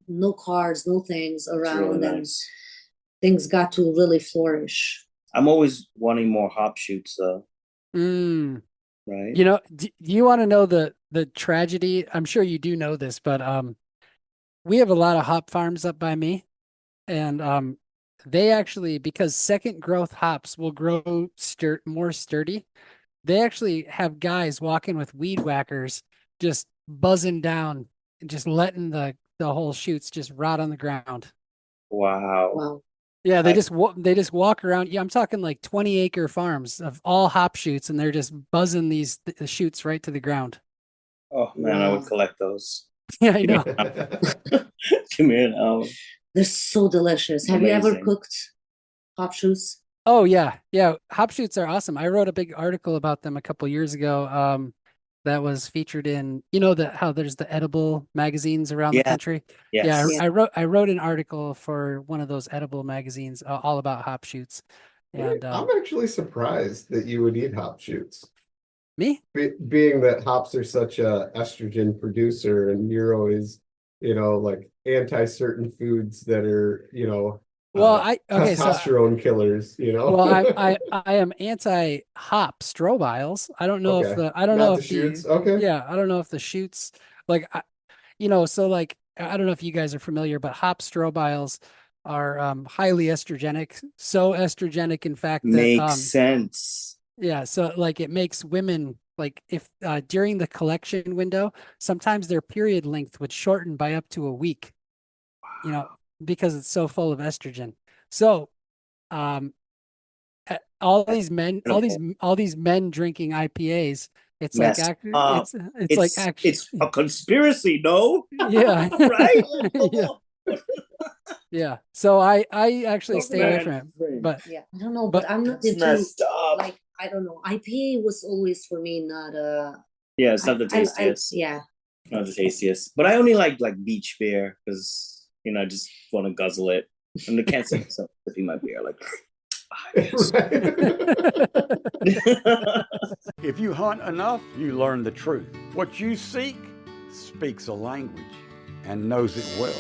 no cars, no things around, really nice. And things got to really flourish.
I'm always wanting more hop shoots though. Right.
Do you want to know the tragedy? I'm sure you do know this, but we have a lot of hop farms up by me, and they actually, because second growth hops will grow more sturdy, they actually have guys walking with weed whackers just buzzing down and just letting the whole shoots just rot on the ground.
Wow.
Yeah, they just walk around. Yeah, I'm talking like 20-acre farms of all hop shoots, and they're just buzzing the shoots right to the ground.
Oh man, I would collect those.
Yeah, I know.
Give me an hour.
They're so delicious. Have you ever cooked hop shoots?
Oh yeah. Hop shoots are awesome. I wrote a big article about them a couple years ago. That was featured in, how there's the edible magazines around the country.
Yes.
Yeah, I wrote an article for one of those edible magazines all about hop shoots. And
I'm actually surprised that you would eat hop shoots.
Me?
Being that hops are such a estrogen producer, and you're always, like anti certain foods that are, testosterone killers,
Well, I am anti hop strobiles. I don't know if I don't know if the shoots. Yeah, I don't know if the shoots so like I don't know if you guys are familiar, but hop strobiles are highly estrogenic. So estrogenic, in fact, that
makes sense.
Yeah, so like it makes women like if during the collection window, sometimes their period length would shorten by up to a week. Because it's so full of estrogen. So, all these men drinking IPAs, it's
it's a conspiracy, no?
Yeah.
Right?
Yeah. So I actually stay away from it. But
yeah, I don't know, but I'm not into like I don't know. IPA was always for me not
it's not the tastiest. Not the tastiest. But I only like beach beer because I just want to guzzle it. And I can't see myself sipping my beer like.
If you hunt enough, you learn the truth. What you seek speaks a language and knows it well.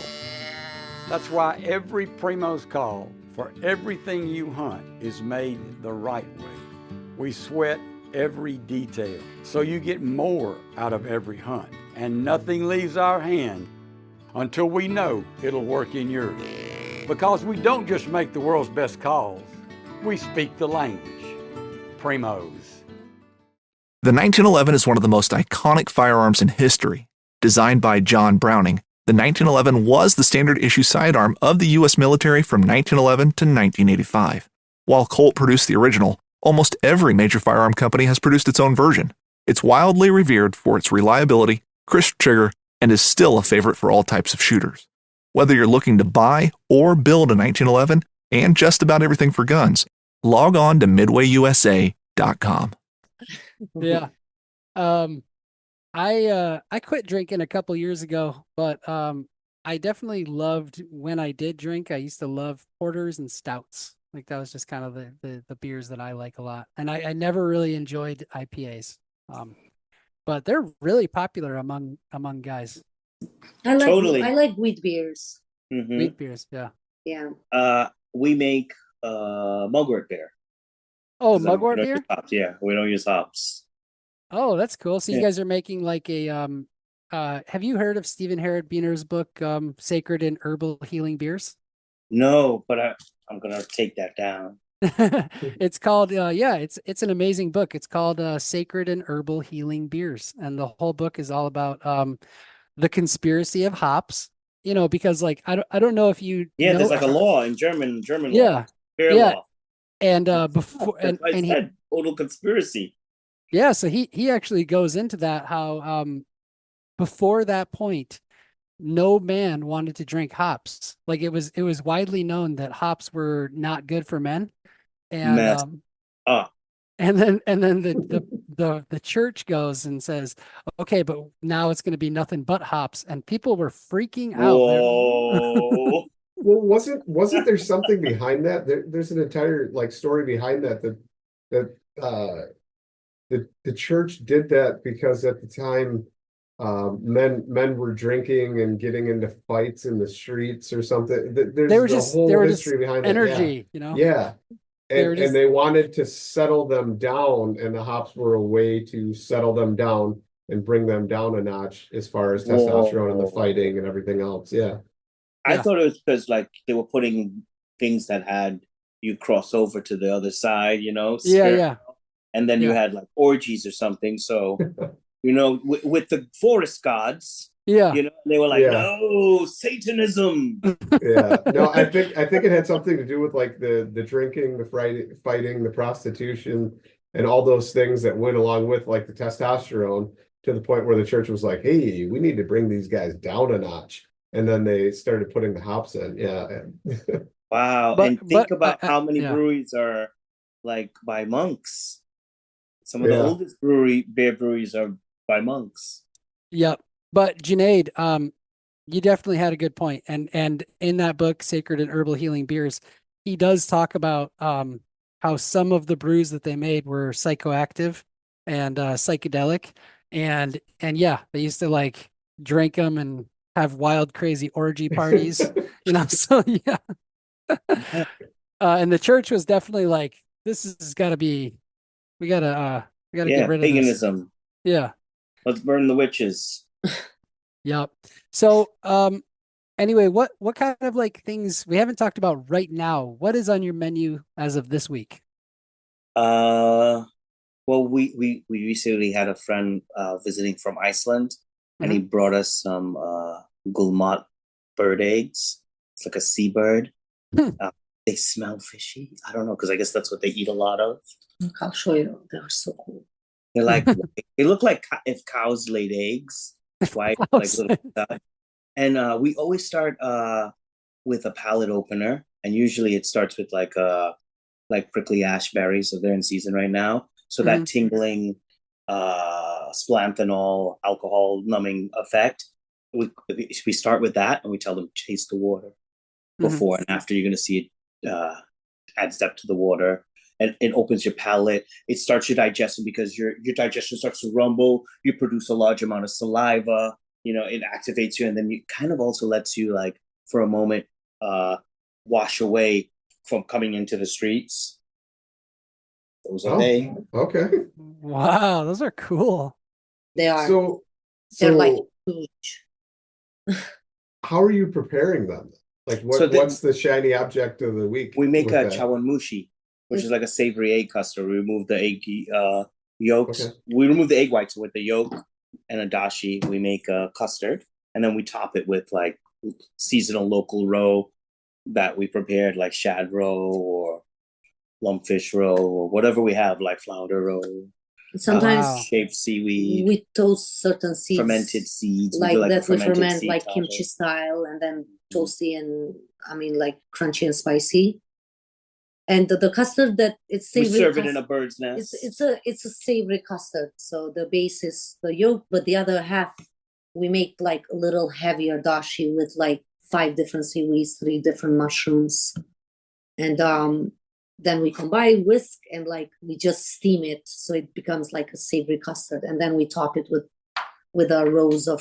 That's why every Primo's call for everything you hunt is made the right way. We sweat every detail so you get more out of every hunt, and nothing leaves our hand until we know it'll work in yours. Because we don't just make the world's best calls, we speak the language. Primos.
The 1911 is one of the most iconic firearms in history. Designed by John Browning, the 1911 was the standard issue sidearm of the U.S. military from 1911 to 1985. While Colt produced the original, almost every major firearm company has produced its own version. It's wildly revered for its reliability, crisp trigger, and is still a favorite for all types of shooters. Whether you're looking to buy or build a 1911 and just about everything for guns, log on to midwayusa.com.
Yeah. I quit drinking a couple years ago, but I definitely loved when I did drink. I used to love porters and stouts. Like that was just kind of the beers that I like a lot. And I never really enjoyed IPAs. But they're really popular among guys.
I like wheat beers.
Mm-hmm.
Wheat beers, yeah.
Yeah.
We make mugwort beer.
Oh, mugwort beer?
Yeah, we don't use hops.
Oh, that's cool. So you guys are making like a have you heard of Stephen Herod Biener's book, Sacred and Herbal Healing Beers?
No, but I'm gonna take that down.
It's called it's an amazing book. It's called Sacred and Herbal Healing Beers, and the whole book is all about the conspiracy of hops, because like I don't know if you
there's like a law in German
law,
beer law,
and before and he
total conspiracy.
So he actually goes into that how before that point no man wanted to drink hops. Like it was widely known that hops were not good for men. And
Mess up.
and then the church goes and says, okay, but now it's going to be nothing but hops, and people were freaking out.
Whoa.
Well, wasn't there something behind that? There's an entire like story behind that the church did that because at the time men were drinking and getting into fights in the streets or something. There's a whole history behind
energy,
that. Yeah. And they wanted to settle them down, and the hops were a way to settle them down and bring them down a notch as far as testosterone and the fighting and everything else. Yeah.
I thought it was because like they were putting things that had you cross over to the other side,
Yeah.
And then you had like orgies or something. So, with the forest gods, they were like, no, Satanism.
Yeah. No, I think it had something to do with like the drinking, the fighting, the prostitution, and all those things that went along with like the testosterone, to the point where the church was like, hey, we need to bring these guys down a notch. And then they started putting the hops in. Yeah.
Wow. And think about how many breweries are like by monks. Some of the oldest beer breweries are by monks.
Yep. But Junayd, you definitely had a good point. And in that book, Sacred and Herbal Healing Beers, he does talk about how some of the brews that they made were psychoactive and psychedelic. And they used to like drink them and have wild, crazy orgy parties, so yeah. And the church was definitely like, this has got to be, we gotta get rid of
paganism.
This. Yeah.
Let's burn the witches.
Yep. So, anyway, what kind of like things we haven't talked about right now? What is on your menu as of this week?
Well, we recently had a friend visiting from Iceland, and he brought us some gulmat bird eggs. It's like a seabird. They smell fishy. I don't know, because I guess that's what they eat a lot of.
Look, I'll show you. They're so cool.
They're like they look like if cows laid eggs, white like little stuff. And we always start with a palate opener, and usually it starts with like prickly ash berries, so they're in season right now. So that tingling, splanthol, alcohol numbing effect. We start with that, and we tell them taste the water before and after. You're going to see it adds depth to the water, and it opens your palate. It starts your digestion, because your digestion starts to rumble. You produce a large amount of saliva. It activates you, and then it kind of also lets you, like, for a moment, wash away from coming into the streets. Those are they.
Okay.
Wow, those are cool.
They are.
So
they're like huge.
How are you preparing them? Like, what's the shiny object of the week?
We make a chawanmushi, which is like a savory egg custard. We remove the egg yolks. Okay. We remove the egg whites with the yolk and a dashi. We make a custard, and then we top it with like seasonal local roe that we prepared, like shad roe or lumpfish roe or whatever we have, like flounder roe.
Sometimes
shaved seaweed.
We toast certain seeds,
fermented seeds,
like that we ferment like kimchi style, and then toasty and like crunchy and spicy. And the custard that it's savory.
We serve it in a bird's nest.
It's a savory custard. So the base is the yolk, but the other half we make like a little heavier dashi with like 5 different seaweeds, 3 different mushrooms, and then we combine, whisk, and like we just steam it, so it becomes like a savory custard, and then we top it with a rose of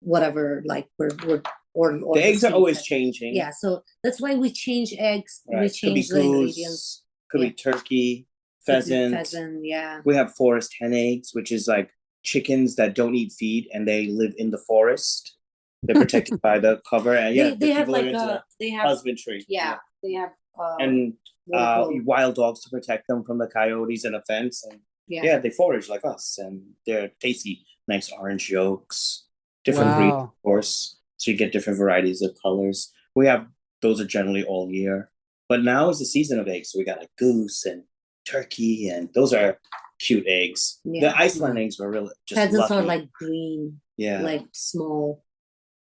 whatever, like or
the eggs are always changing.
Yeah, so that's why we change eggs. Right. We change the ingredients.
Could be turkey, pheasant.
Yeah.
We have forest hen eggs, which is like chickens that don't eat feed and they live in the forest. They're protected by the cover, and
they have like they have
husbandry.
Yeah, they have
and wild dogs to protect them from the coyotes and a fence, and they forage like us, and they're tasty, nice orange yolks, different breeds, of course. So you get different varieties of colors. We have those are generally all year, but now is the season of eggs. So we got like goose and turkey, and those are cute eggs. Yeah. The Iceland eggs were really just
pheasants are like green, like small.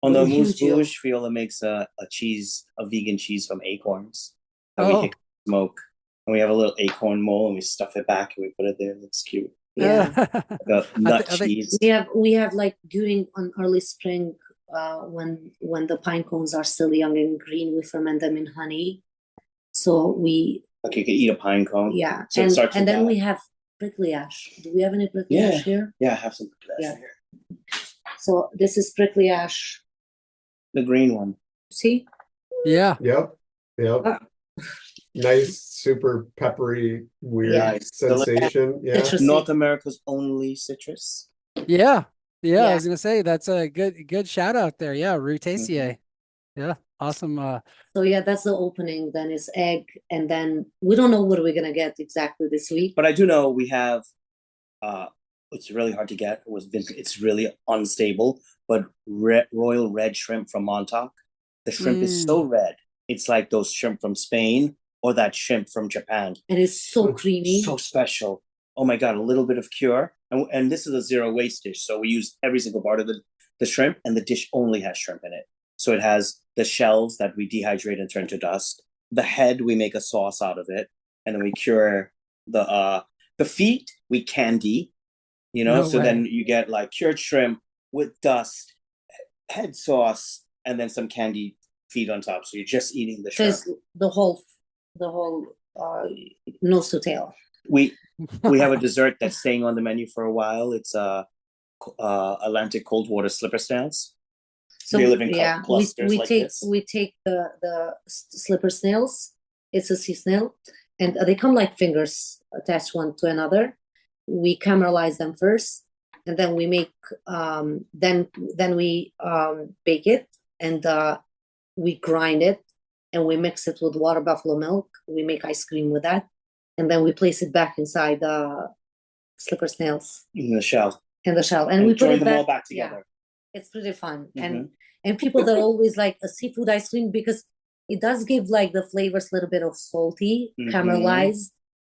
On the
Huge
Moose Bouge, Fjolla makes a vegan cheese from acorns that we hit smoke. And we have a little acorn mole and we stuff it back and we put it there. It's cute.
Yeah.
Like a nut cheese.
We have like during early spring, when the pine cones are still young and green, we ferment them in honey. So we
like you can eat a pine cone.
Yeah.
So
and then we have prickly ash. Do we have any prickly ash here?
Yeah, I have some prickly ash here.
So this is prickly ash.
The green one.
See?
Yeah. Yep. Nice, super peppery, weird sensation. Yeah.
North America's only citrus.
Yeah. I was gonna say that's a good shout out there. Yeah, Rutaceae. Yeah, awesome.
So that's the opening. Then it's egg, and then we don't know what we're gonna get exactly this week.
But I do know we have. It's really hard to get. It's really unstable. But royal red shrimp from Montauk. The shrimp is so red. It's like those shrimp from Spain or that shrimp from Japan.
And it's so creamy.
So special. Oh my God, a little bit of cure. And this is a zero waste dish. So we use every single part of the shrimp, and the dish only has shrimp in it. So it has the shells that we dehydrate and turn to dust. The head, we make a sauce out of it. And then we cure the feet, we candy, then you get like cured shrimp with dust, head sauce, and then some candied feet on top. So you're just eating the shrimp.
So the whole nose to tail.
We have a dessert that's staying on the menu for a while. It's Atlantic cold water slipper snails.
So
they live in clusters
we take the slipper snails. It's a sea snail, and they come like fingers attached one to another. We caramelize them first, and then we make then we bake it, and we grind it, and we mix it with water buffalo milk. We make ice cream with that, and then we place it back inside the slipper snails
in the shell.
And we
join
put
them all back together.
Yeah, it's pretty fun. And people that always like a seafood ice cream because it does give like the flavors a little bit of salty, caramelized.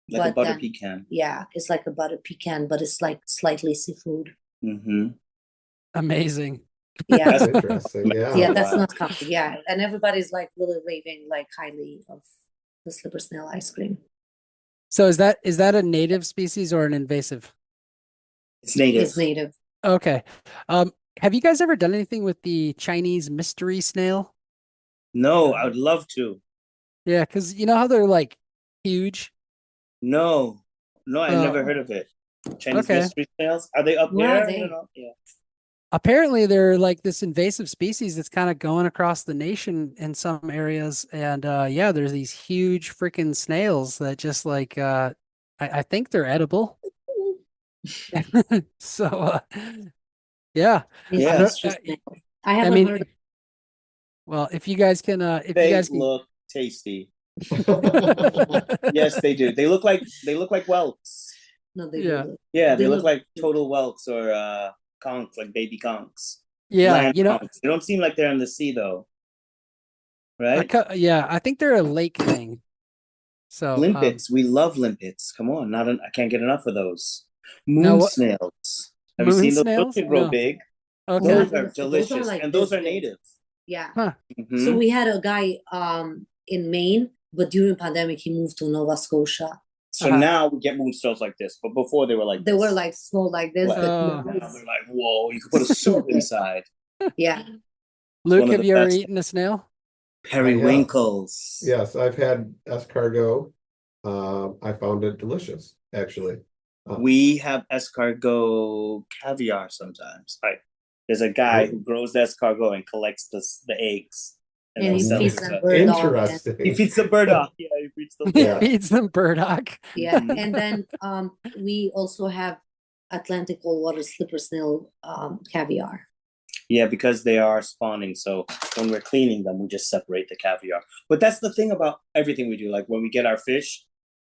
Like a butter pecan.
Yeah, it's like a butter pecan, but it's like slightly seafood.
Amazing.
Yeah,
that's interesting.
Yeah, that's not common. Yeah, and everybody's like really raving like highly of the slipper snail ice cream.
So is that a native species or an invasive?
It's native.
It's native.
Okay. Have you guys ever done anything with the Chinese mystery snail?
No, I would love to.
Yeah, because you know how they're like huge?
No, I never heard of it. Chinese mystery snails? Are they up there? Yeah.
Apparently, they're like this invasive species that's kind of going across the nation in some areas. And there's these huge freaking snails that just like, I think they're edible. So, yeah.
I haven't heard.
Well, if you guys can,
look tasty. Yes, they do. They look like whelks.
No, they do.
Yeah, they look like total whelks or conchs, like baby conchs.
Yeah,
conchs. They don't seem like they're in the sea though, right?
I think they're a lake thing. So
limpets, we love limpets. Come on, I can't get enough of those. Moon snails. Have you seen those? Those can grow big.
Okay,
those are delicious, and those are native.
Yeah.
Huh.
So we had a guy in Maine, but during pandemic he moved to Nova Scotia.
So now we get moon snails like this, but before they were like
they were like small like this.
Now they're like, whoa! You could put a soup inside.
Yeah.
Luke, have you ever eaten a snail?
Periwinkles.
Yes, I've had escargot. I found it delicious, actually.
We have escargot caviar sometimes. There's a guy who grows the escargot and collects the eggs.
And he feeds them
burdock. Interesting.
He feeds the burdock. Yeah, he feeds them.
He feeds them burdock.
Yeah, and then we also have Atlantic cold water slipper snail caviar.
Yeah, because they are spawning. So when we're cleaning them, we just separate the caviar. But that's the thing about everything we do. Like when we get our fish,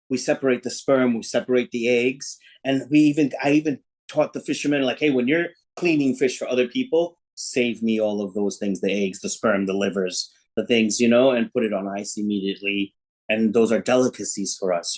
we separate the sperm, we separate the eggs, and I even taught the fishermen like, hey, when you're cleaning fish for other people, save me all of those things, the eggs, the sperm, the livers, the things, and put it on ice immediately. And those are delicacies for us,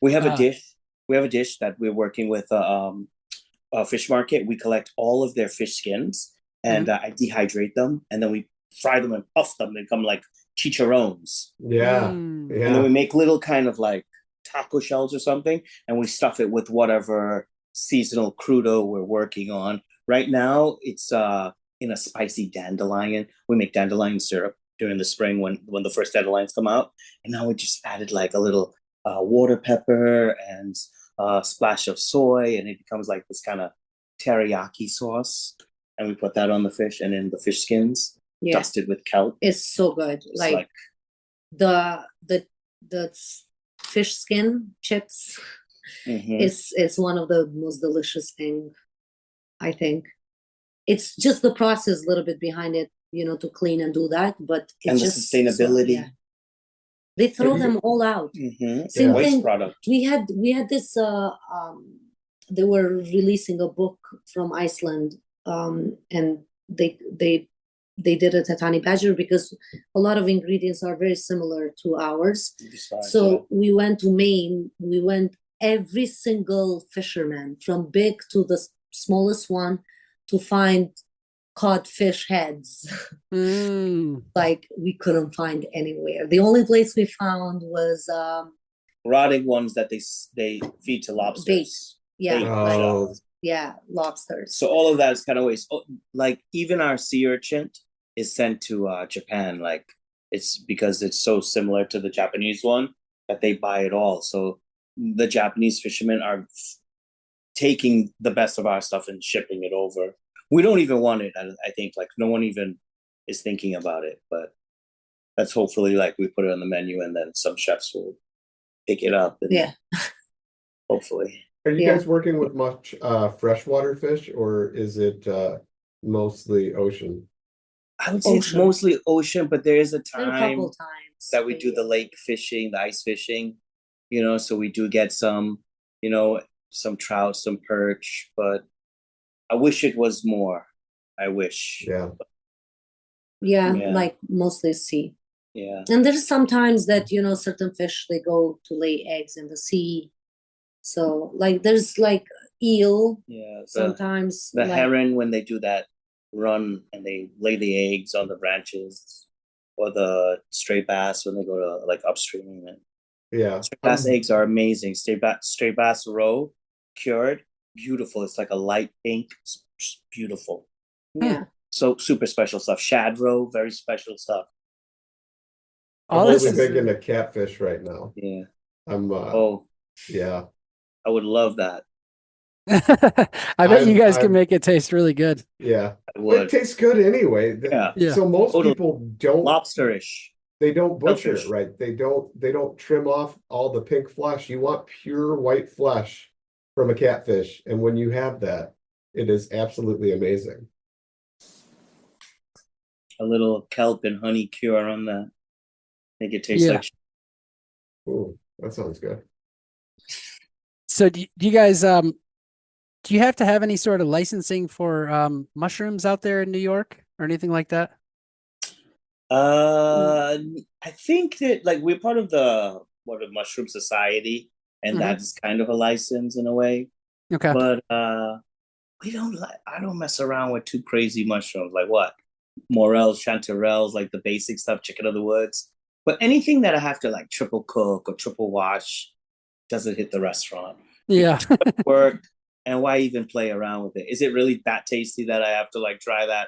We have a dish. We have a dish that we're working with a fish market. We collect all of their fish skins and I dehydrate them, and then we fry them and puff them. They become like chicharrones.
Yeah.
And then we make little kind of like taco shells or something, and we stuff it with whatever seasonal crudo we're working on. Right now, it's in a spicy dandelion. We make dandelion syrup during the spring when the first dandelions come out, and now we just added like a little water pepper and a splash of soy, and it becomes like this kind of teriyaki sauce. And we put that on the fish, and then the fish skins dusted with kelp.
It's so good. Like the fish skin chips is one of the most delicious thing, I think. It's just the process a little bit behind it, to clean and do that, but it's
and the
just
sustainability.
They throw them all out.
Same waste product.
We had this they were releasing a book from Iceland, and they did it at Honey Badger because a lot of ingredients are very similar to ours. So we went to Maine. We went every single fisherman, from big to the smallest one, to find codfish heads. Like we couldn't find anywhere. The only place we found was
rotting ones that they feed to lobsters.
Bait. Lobsters.
So all of that is kind of waste. Like even our sea urchin is sent to Japan. Like it's because it's so similar to the Japanese one that they buy it all. So the Japanese fishermen are taking the best of our stuff and shipping it over. We don't even want it. I think like no one even is thinking about it, but that's hopefully like we put it on the menu and then some chefs will pick it up. And hopefully.
Are you guys working with much freshwater fish, or is it mostly ocean?
I would say it's mostly ocean, but there is a
couple times
that we do the lake fishing, the ice fishing, so we do get some, some trout, some perch, but I wish it was more. I wish.
Yeah,
like mostly sea.
Yeah.
And there's sometimes that, certain fish, they go to lay eggs in the sea. So like there's like eel.
Yeah.
Sometimes
the heron, when they do that run and they lay the eggs on the branches, or the stray bass when they go to like upstream. And stray bass eggs are amazing. Stray bass roe, cured, beautiful. It's like a light pink. It's just beautiful.
Yeah.
So super special stuff. Shad roe, very special stuff.
I'm really big into catfish right now.
Yeah.
I'm yeah.
I would love that.
I bet you guys can make it taste really good.
Yeah. It tastes good anyway. So most people don't
lobsterish.
They don't butcher it, right? They don't trim off all the pink flesh. You want pure white flesh from a catfish, and when you have that, it is absolutely amazing.
A little kelp and honey cure on that. Make it taste like.
Ooh, that sounds good.
So do you guys do you have to have any sort of licensing for mushrooms out there in New York or anything like that?
I think that like we're part of the Mushroom Society, and that's kind of a license in a way.
Okay.
But I don't mess around with too crazy mushrooms. Like what? Morels, chanterelles, like the basic stuff, chicken of the woods. But anything that I have to like triple cook or triple wash doesn't hit the restaurant.
Yeah.
Work. And why even play around with it? Is it really that tasty that I have to like try that?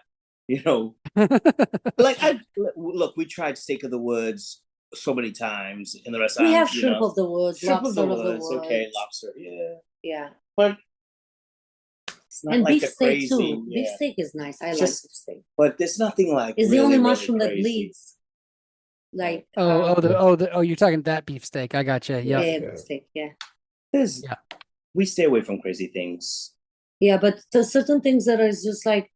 Like we tried steak of the woods so many times in the restaurant.
We have shrimp of the woods,
shrimp
lobster
of the woods. Okay, lobster.
Yeah.
But it's not like
beef steak too.
Yeah.
Beef steak is nice. I like beef steak.
But there's nothing like.
It's
really,
the only
really
mushroom
crazy.
that bleeds. Like
you're talking that beef steak. I gotcha. Yeah.
Beef steak. Yeah.
We stay away from crazy things.
Yeah, but there's certain things that are just like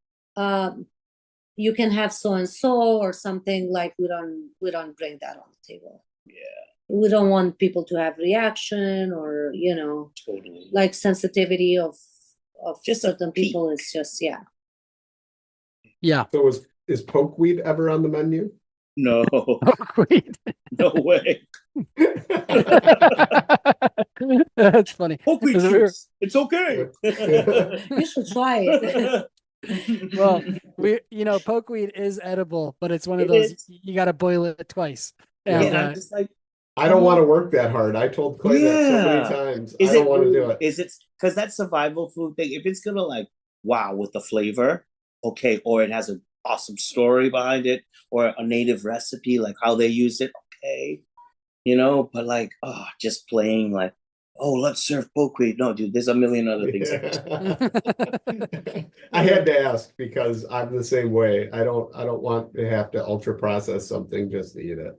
you can have so and so or something. Like we don't bring that on the table.
Yeah.
We don't want people to have reaction or
totally.
Like sensitivity of
just
certain people. It's just
yeah.
So is pokeweed ever on the menu?
No.
Pokeweed.
No way.
That's funny.
Pokeweed juice. It's okay.
You should try it.
Well, pokeweed is edible, but it's one of
It
those
is.
you got to boil it twice.
Yeah.
And
And I'm just like,
I don't want to work that hard. I told Clay that so many
yeah.
times.
Is
I don't
it
want to do
really?
it.
Is it because that survival food thing? If it's gonna like wow with the flavor, okay, or it has an awesome story behind it, or a native recipe like how they use it, okay, But like, just playing like, oh, let's serve pokeweed. No, dude, there's a million other things.
I had to ask because I'm the same way. I don't want to have to ultra process something just to eat it.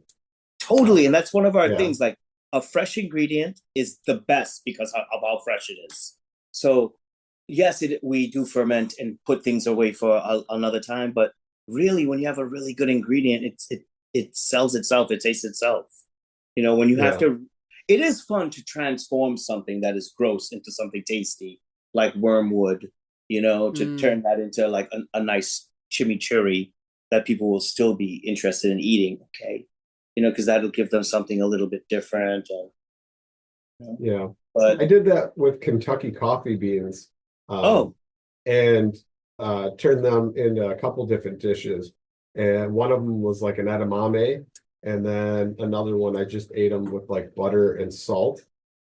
Totally, and that's one of our
Yeah.
things. Like a fresh ingredient is the best because of how fresh it is. So yes, we do ferment and put things away for another time, but really, when you have a really good ingredient, it sells itself. It tastes itself. When you have to, it is fun to transform something that is gross into something tasty, like wormwood. To turn that into like a nice chimichurri that people will still be interested in eating. Okay. Because that'll give them something a little bit different.
Yeah.
But
I did that with Kentucky coffee beans. And turned them into a couple different dishes. And one of them was like an edamame. And then another one, I just ate them with like butter and salt.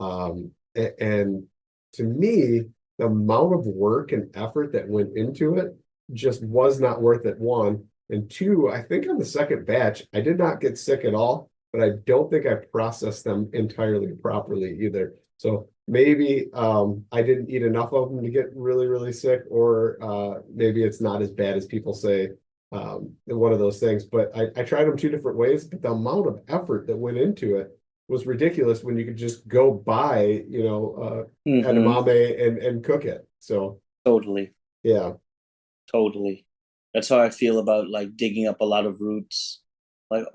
And to me, the amount of work and effort that went into it just was not worth it, one. And two, I think on the second batch, I did not get sick at all, but I don't think I processed them entirely properly either. So maybe I didn't eat enough of them to get really, really sick, or maybe it's not as bad as people say. One of those things, but I tried them two different ways, but the amount of effort that went into it was ridiculous when you could just go buy, edamame and cook it. So
totally.
Yeah.
Totally. That's how I feel about like digging up a lot of roots. Like,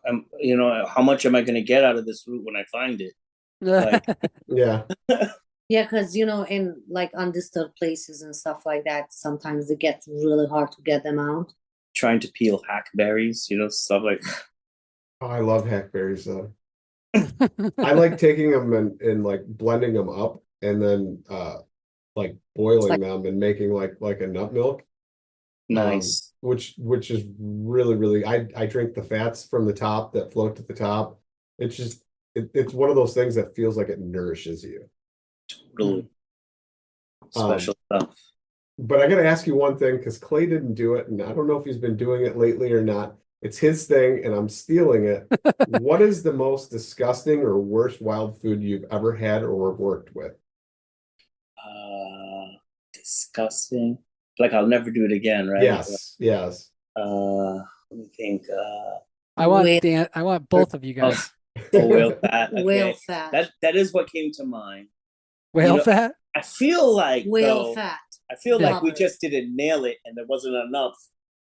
how much am I going to get out of this root when I find it? Like,
yeah.
Yeah, because in like undisturbed places and stuff like that, sometimes it gets really hard to get them out.
Trying to peel hackberries, stuff like.
Oh, I love hackberries though. I like taking them and like blending them up and then like boiling them and making like a nut milk.
Nice.
Which is really, really, I drink the fats from the top that float to the top. It's just it's one of those things that feels like it nourishes you.
Totally. Special stuff.
But I got to ask you one thing, because Clay didn't do it, and I don't know if he's been doing it lately or not. It's his thing, and I'm stealing it. What is the most disgusting or worst wild food you've ever had or worked with?
Disgusting. Like I'll never do it again, right?
Yes.
Let me think.
I want both of you guys.
Whale fat. Okay.
Whale fat.
That is what came to mind.
Whale fat?
I feel like
whale fat.
I feel like we just didn't nail it, and there wasn't enough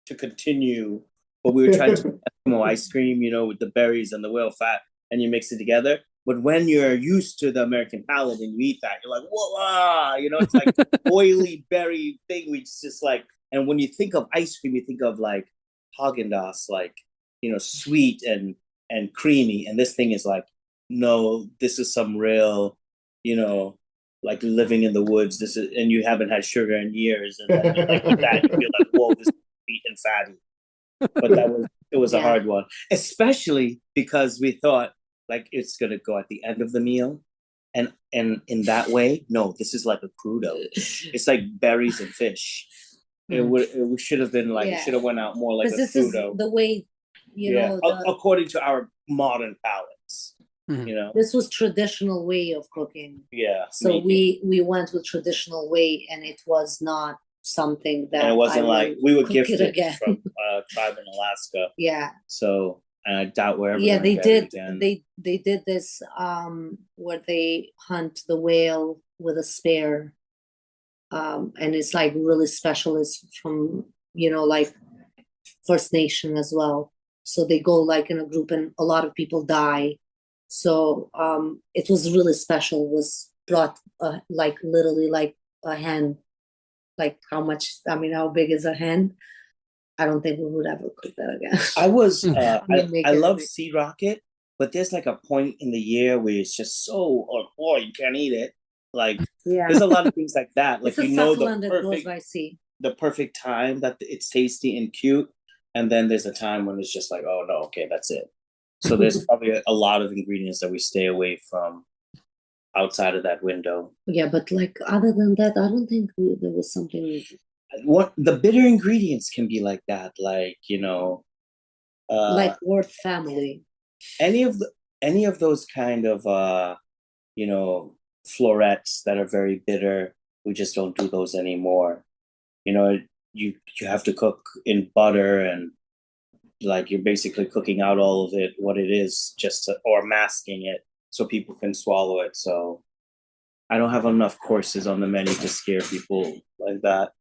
to continue. But we were trying to make ice cream, with the berries and the whale fat, and you mix it together. But when you're used to the American palate and you eat that, you're like, whoa, it's like oily berry thing. We just like, and when you think of ice cream, you think of like Haagen-Dazs, like, sweet and creamy. And this thing is like, no, this is some real, like living in the woods. This is, and you haven't had sugar in years. And then you like that, you feel like, whoa, this is sweet and fatty. But it was a hard one, especially because we thought like it's gonna go at the end of the meal, and in that way, no, this is like a crudo. It's like berries and fish. It should have been like it should have went out more like a
this
crudo.
Is the way
according to our modern palates.
This was traditional way of cooking.
Yeah.
So we went with traditional way, and it was not something that.
And it wasn't like we would gift it
again.
from a tribe in Alaska.
Yeah.
So I doubt we're ever.
Yeah, they did.
Again.
They did this where they hunt the whale with a spear, and it's like really special. It's from like First Nation as well. So they go like in a group, and a lot of people die. So it was really special. It was brought like literally like a hen. Like how big is a hen? I don't think we would ever cook that again.
I love sea rocket, but there's like a point in the year where it's just so you can't eat it. Like there's a lot of things like that. Like
it's a succulent that goes by sea.
the perfect time that it's tasty and cute, and then there's a time when it's just like, oh no, okay, that's it. So there's probably a lot of ingredients that we stay away from outside of that window.
Yeah, but like other than that, I don't think there was something.
What the bitter ingredients can be like that, like
like Worth family.
Any of those kind of florets that are very bitter. We just don't do those anymore. You have to cook in butter, and like you're basically cooking out all of it, what it is, or masking it so people can swallow it. So I don't have enough courses on the menu to scare people like that.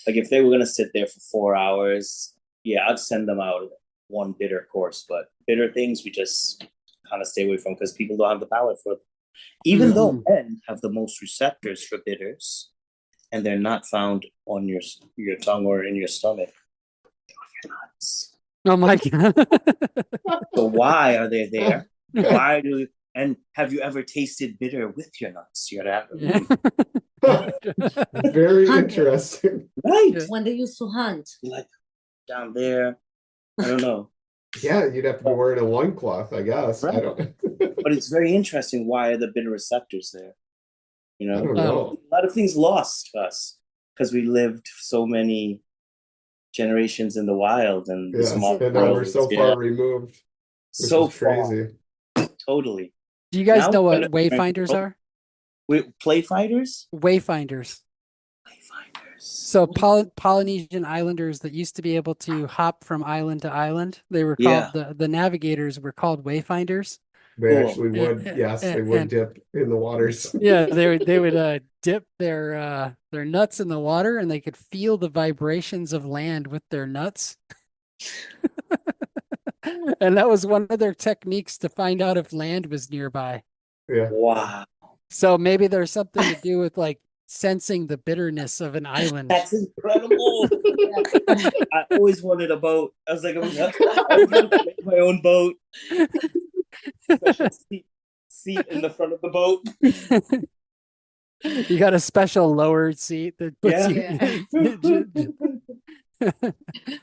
Like if they were gonna sit there for 4 hours, yeah, I'd send them out one bitter course. But bitter things we just kind of stay away from because people don't have the palate for them. Even though men have the most receptors for bitters, and they're not found on your tongue or in your stomach. They're nuts.
Oh my God.
So why are they there? And have you ever tasted bitter with your nuts? You gotta have
Very interesting.
Right.
When they used to hunt.
Like down there. I don't know.
Yeah, you'd have to be wearing a loincloth, I guess. Right. I don't.
But it's very interesting. Why are the bitter receptors there?
I don't know.
A lot of things lost to us because we lived so many generations in the wild, and
now we're so far removed.
So
crazy.
Totally.
Do you guys know what wayfinders are?
Play fighters?
Wayfinders. So Polynesian islanders that used to be able to hop from island to island, they were called the navigators were called wayfinders.
They actually would, they would dip in the waters.
Yeah, they would dip their nuts in the water, and they could feel the vibrations of land with their nuts. And that was one of their techniques to find out if land was nearby.
Yeah.
Wow.
So maybe there's something to do with like sensing the bitterness of an island.
That's incredible. I always wanted a boat. I was like, I'm going to make my own boat. Special seat in the front of the boat.
You got a special lowered seat that puts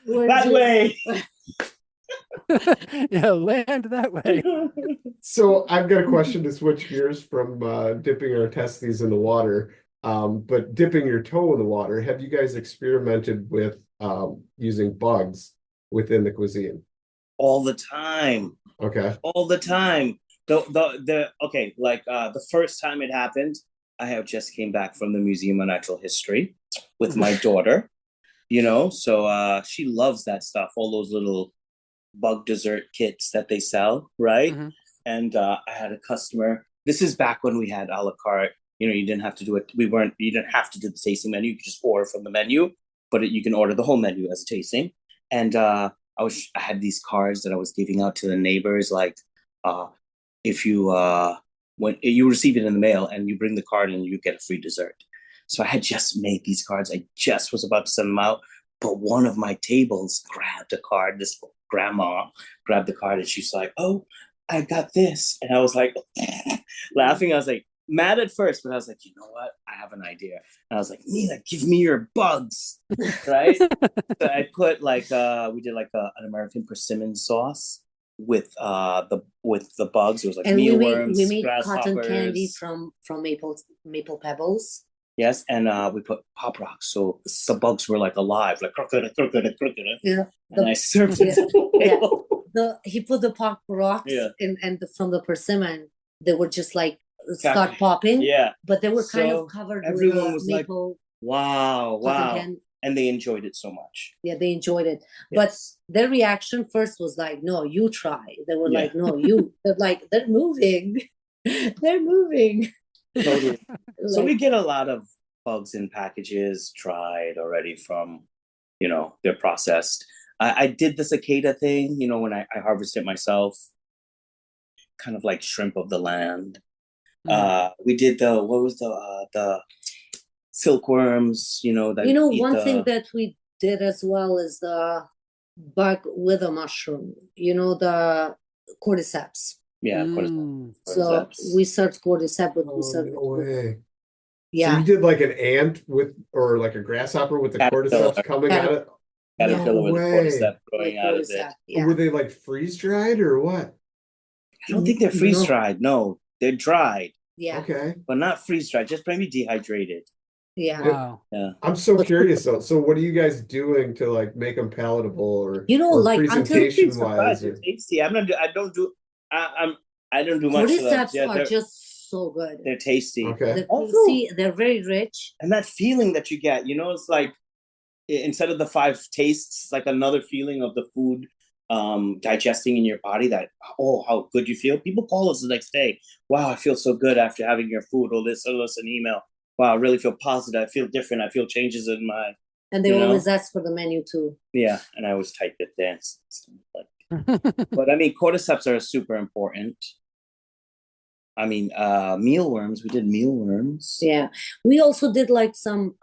that way.
Yeah, land that way.
So I've got a question to switch gears from dipping our testes in the water, but dipping your toe in the water. Have you guys experimented with using bugs within the cuisine?
All the time.
Okay.
All the time. The first time it happened, I have just came back from the Museum of Natural History with my daughter, so she loves that stuff, all those little bug dessert kits that they sell, right? Mm-hmm. And I had a customer. This is back when we had a la carte. You didn't have to do it. You didn't have to do the tasting menu. You could just order from the menu, but you can order the whole menu as a tasting. And I had these cards that I was giving out to the neighbors, like if you when you receive it in the mail and you bring the card and you get a free dessert. So I had just made these cards. I just was about to send them out, but one of my tables grabbed a card. This grandma grabbed the card and she's like, "Oh, I got this." And I was like laughing. I was like mad at first, but I was like, you know what? I have an idea. And I was like, Nina, give me your bugs. Right? So I put we did an American persimmon sauce with the bugs. It was like mealworms,
we made cotton candy from maple pebbles.
Yes, and we put pop rocks, so the bugs were like alive, like
yeah.
And I served it.
He put the pop rocks from the persimmon. They were just like start popping.
Yeah,
but they were kind of covered.
Everyone was
maple.
Like, "Wow!" And they enjoyed it so much.
Yeah, they enjoyed it. Yes. But their reaction first was like, "No, you try." They were like, "No, you." They're like, "They're moving. They're moving."
Totally. So we get a lot of bugs in packages tried already from, they're processed. I did the cicada thing, when I harvest it myself, kind of like shrimp of the land. We did the silkworms,
thing that we did as well is the bug with a mushroom, the cordyceps.
Yeah,
So we served cordyceps, but we served Yeah.
So you did like an ant or like a grasshopper with the cordyceps coming out of it?
Caterpillar with the
way.
cordyceps growing out of it.
Yeah.
Were they like freeze dried or what?
I don't think they're freeze dried. No, they're dried.
Yeah.
Okay.
But not freeze dried, just maybe dehydrated.
Yeah.
Wow.
Yeah.
I'm so curious though. So what are you guys doing to like make them palatable or
like
presentation wise?
They're tasty. I don't do much.
Cordyceps are just so good.
They're tasty.
Okay.
They're very rich.
And that feeling that you get, it's like instead of the 5 tastes, like another feeling of the food digesting in your body that, how good you feel. People call us the next day. Wow, I feel so good after having your food, or this an email. Wow, I really feel positive. I feel different. I feel changes in my...
And they always ask for the menu too.
Yeah, and I always type it there. But I mean, cordyceps are super important. I mean, mealworms. We did mealworms.
Yeah, we also did like some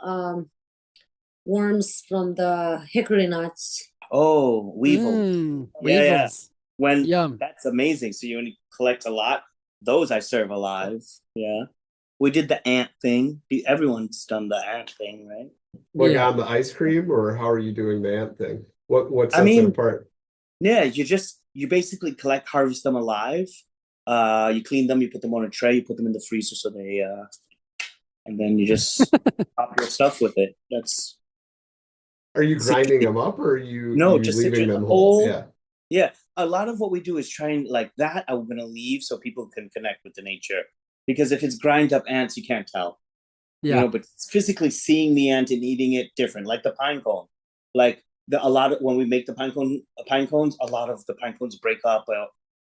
worms from the hickory nuts.
Oh, weevils.
Weevils.
Yum. That's amazing. So you only collect a lot. Those I serve alive. Yeah. We did the ant thing. Everyone's done the ant thing, right?
Like on the ice cream, or how are you doing the ant thing? What sets it apart?
Yeah, you basically harvest them alive. You clean them, you put them on a tray, you put them in the freezer so they and then you just pop your stuff with it.
Are you grinding them up, or are you
just
leaving them whole?
Yeah. A lot of what we do is trying like that. I'm gonna leave so people can connect with the nature. Because if it's grind up ants, you can't tell.
Yeah.
But physically seeing the ant and eating it different, like the pine cone. Like when we make the pine cones, a lot of the pine cones break up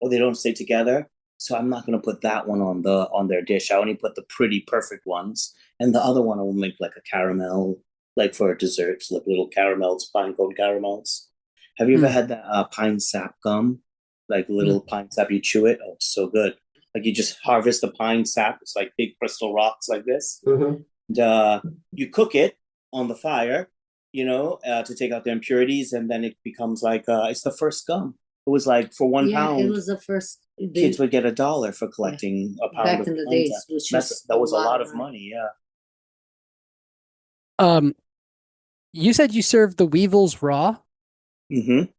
or they don't stay together. So I'm not gonna put that one on their dish. I only put the pretty perfect ones, and the other one I will make like a caramel, like for desserts, like little caramels, pine cone caramels. Have you ever had that pine sap gum? Like little pine sap, you chew it. Oh, it's so good. Like you just harvest the pine sap. It's like big crystal rocks like this.
Mm-hmm.
And, you cook it on the fire, to take out the impurities, and then it becomes like it's the first gum. It was like for £1.
It was the first.
Kids would get $1 for collecting a pound.
Back in the days,
that was a lot of money.
Yeah. You said you served the weevils raw.
Mm-hmm.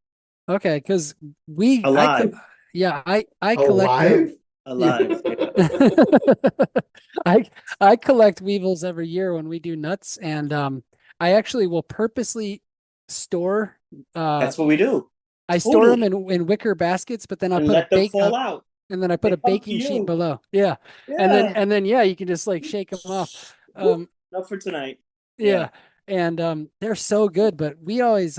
Okay, because
alive.
I collect
alive.
I collect weevils every year when we do nuts, and I actually will purposely store.
That's what we do.
I store them in wicker baskets, but then I'll put a baking sheet below. Yeah. And then you can just like shake them off.
Not for tonight.
Yeah. And they're so good, but we always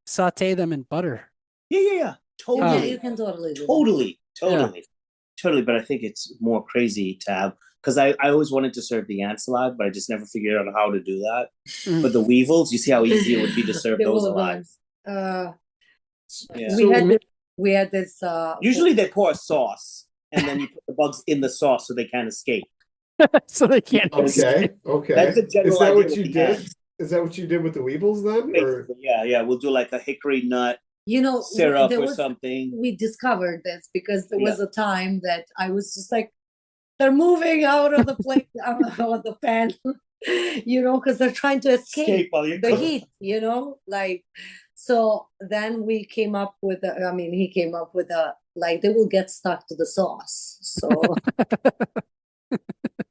saute them in butter.
Yeah. Totally.
You can totally do
that. Totally. But I think it's more crazy to have, because I always wanted to serve the ants alive, but I just never figured out how to do that. But the weevils, you see how easy it would be to serve those alive.
We had this.
Usually they pour a sauce, and then you put the bugs in the sauce so they can't escape.
So they can't.
Okay.
That's the general
Is that
idea
what you did? Ants. Is that what you did with the weevils then? Or?
Yeah. We'll do like a hickory nut, syrup or something.
We discovered this because there was a time that I was just like, they're moving out of the plate, out of the pan, because they're trying to escape the heat, like. So then we came up with, he came up with they will get stuck to the sauce. So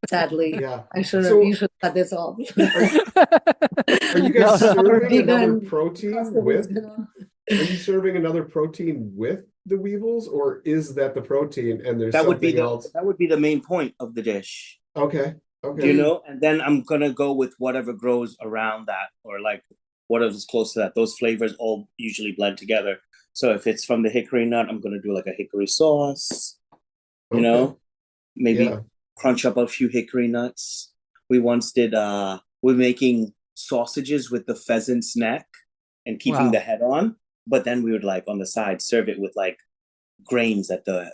sadly, you should cut this off.
Are you guys serving another protein with? Are you serving another protein with the weevils, or is that the protein and there's something else?
That would be the main point of the dish.
Okay.
And then I'm gonna go with whatever grows around that, or like whatever's close to that. Those flavors all usually blend together. So if it's from the hickory nut, I'm gonna do like a hickory sauce. Maybe crunch up a few hickory nuts. We once did. We're making sausages with the pheasant's neck and keeping the head on, but then we would like on the side serve it with like grains that the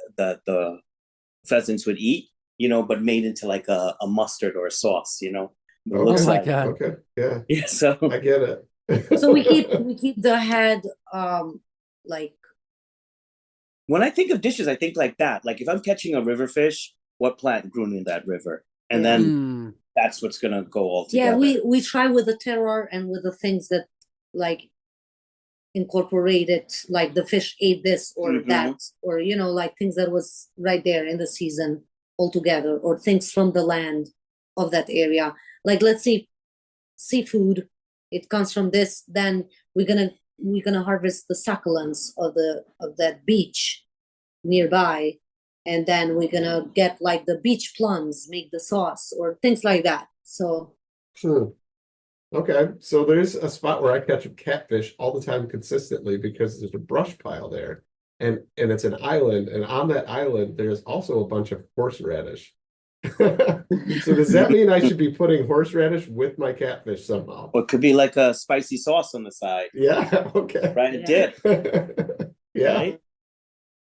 pheasants would eat, but made into like a mustard or a sauce,
Oh my God.
Okay.
Yeah. So
I get it.
So we keep the head like.
When I think of dishes, I think like that. Like if I'm catching a river fish, what plant grew in that river? and then that's what's gonna go all together.
Yeah, we try with the terroir and with the things that like incorporated, like the fish ate this or that, or like things that was right there in the season altogether, or things from the land of that area. Like, let's see, seafood, it comes from this, then we're gonna harvest the succulents of that beach nearby, and then we're gonna get like the beach plums, make the sauce or things like that. So
okay, so there's a spot where I catch catfish all the time consistently because there's a brush pile there, and it's an island, and on that island there's also a bunch of horseradish. So does that mean I should be putting horseradish with my catfish somehow?
Or it could be like a spicy sauce on the side.
Yeah, okay.
Right, a dip.
Yeah.
Right?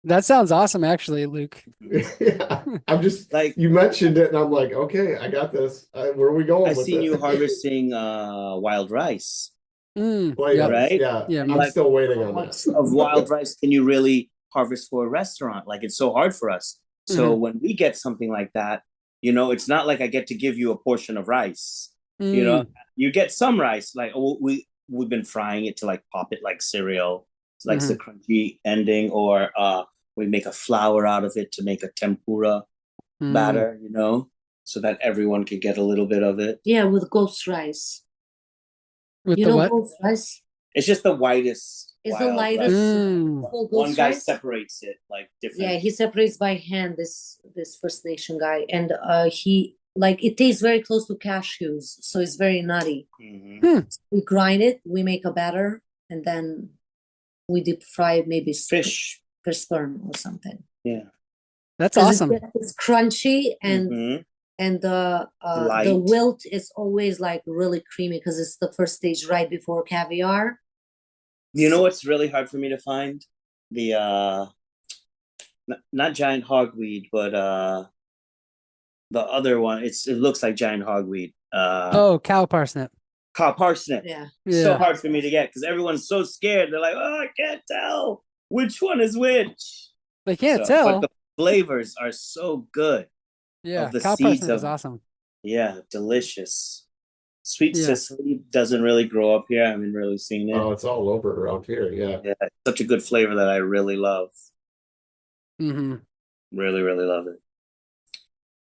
That sounds awesome, actually, Luke.
Yeah, I'm just like, you mentioned it, and I'm like, okay, I got this. Where are we going?
I seen you harvesting wild rice.
Right? Yeah. I'm still waiting on that.
Of wild rice can you really harvest for a restaurant? Like, it's so hard for us. So when we get something like that, it's not like I get to give you a portion of rice. You get some rice. Like, we've been frying it to like pop it like cereal. It's like the crunchy ending, or we make a flour out of it to make a tempura batter, so that everyone could get a little bit of it.
Yeah, with ghost rice.
With the what?
Ghost rice?
It's just the whitest.
It's the lightest.
One guy separates it like different.
Yeah, he separates by hand, this First Nation guy, and he it tastes very close to cashews, so it's very nutty. So we grind it, we make a batter, and then we deep fry maybe
fish
sperm or something.
Yeah,
that's awesome.
It's crunchy, and the wilt is always like really creamy because it's the first stage right before caviar.
You know what's really hard for me to find? The not giant hogweed, but the other one. It looks like giant hogweed.
Cow parsnip.
Cow parsnip.
Yeah.
So hard for me to get because everyone's so scared. They're like, oh, I can't tell which one is which.
They can't tell.
But the flavors are so good.
Yeah,
the
cow parsnip is awesome.
Yeah, delicious. Sweet Sicily doesn't really grow up here. I haven't really seen it.
Oh, it's all over around here. Yeah,
it's such a good flavor that I really love. Really, really love it.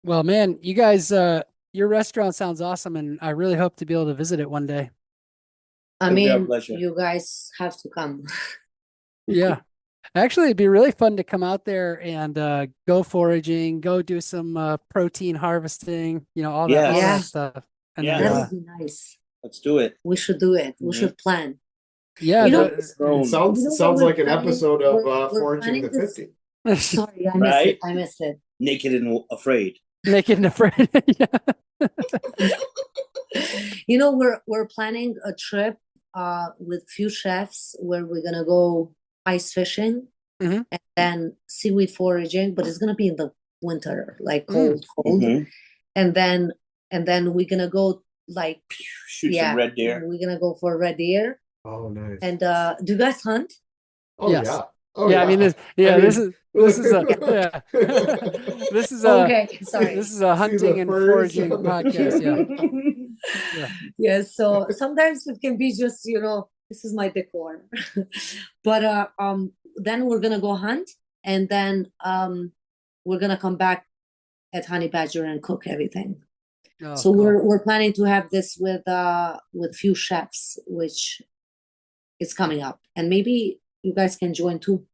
Well, man, you guys, your restaurant sounds awesome, and I really hope to be able to visit it one day.
I mean, you guys have to come.
Yeah. Actually, it'd be really fun to come out there and go foraging, go do some protein harvesting, all that stuff. And
that would be nice.
Let's do it.
We should do it. We should plan.
Yeah.
It sounds like an episode of Foraging the 50.
Sorry, I missed it.
Naked and Afraid.
Naked and Afraid.
We're planning a trip with few chefs where we're gonna go ice fishing and then seaweed foraging, but it's gonna be in the winter, like cold. And then we're gonna go like
shoot some red deer.
We're gonna go for red deer.
Oh, nice.
And do you guys hunt?
Oh,
yes.
yeah.
Oh, yeah, I mean, this is a
okay. Sorry,
this is a hunting and foraging podcast.
Yeah. So sometimes it can be just this is my decor, but then we're gonna go hunt, and then we're gonna come back at Honey Badger and cook everything. So cool. we're planning to have this with few chefs, which is coming up, and maybe you guys can join too.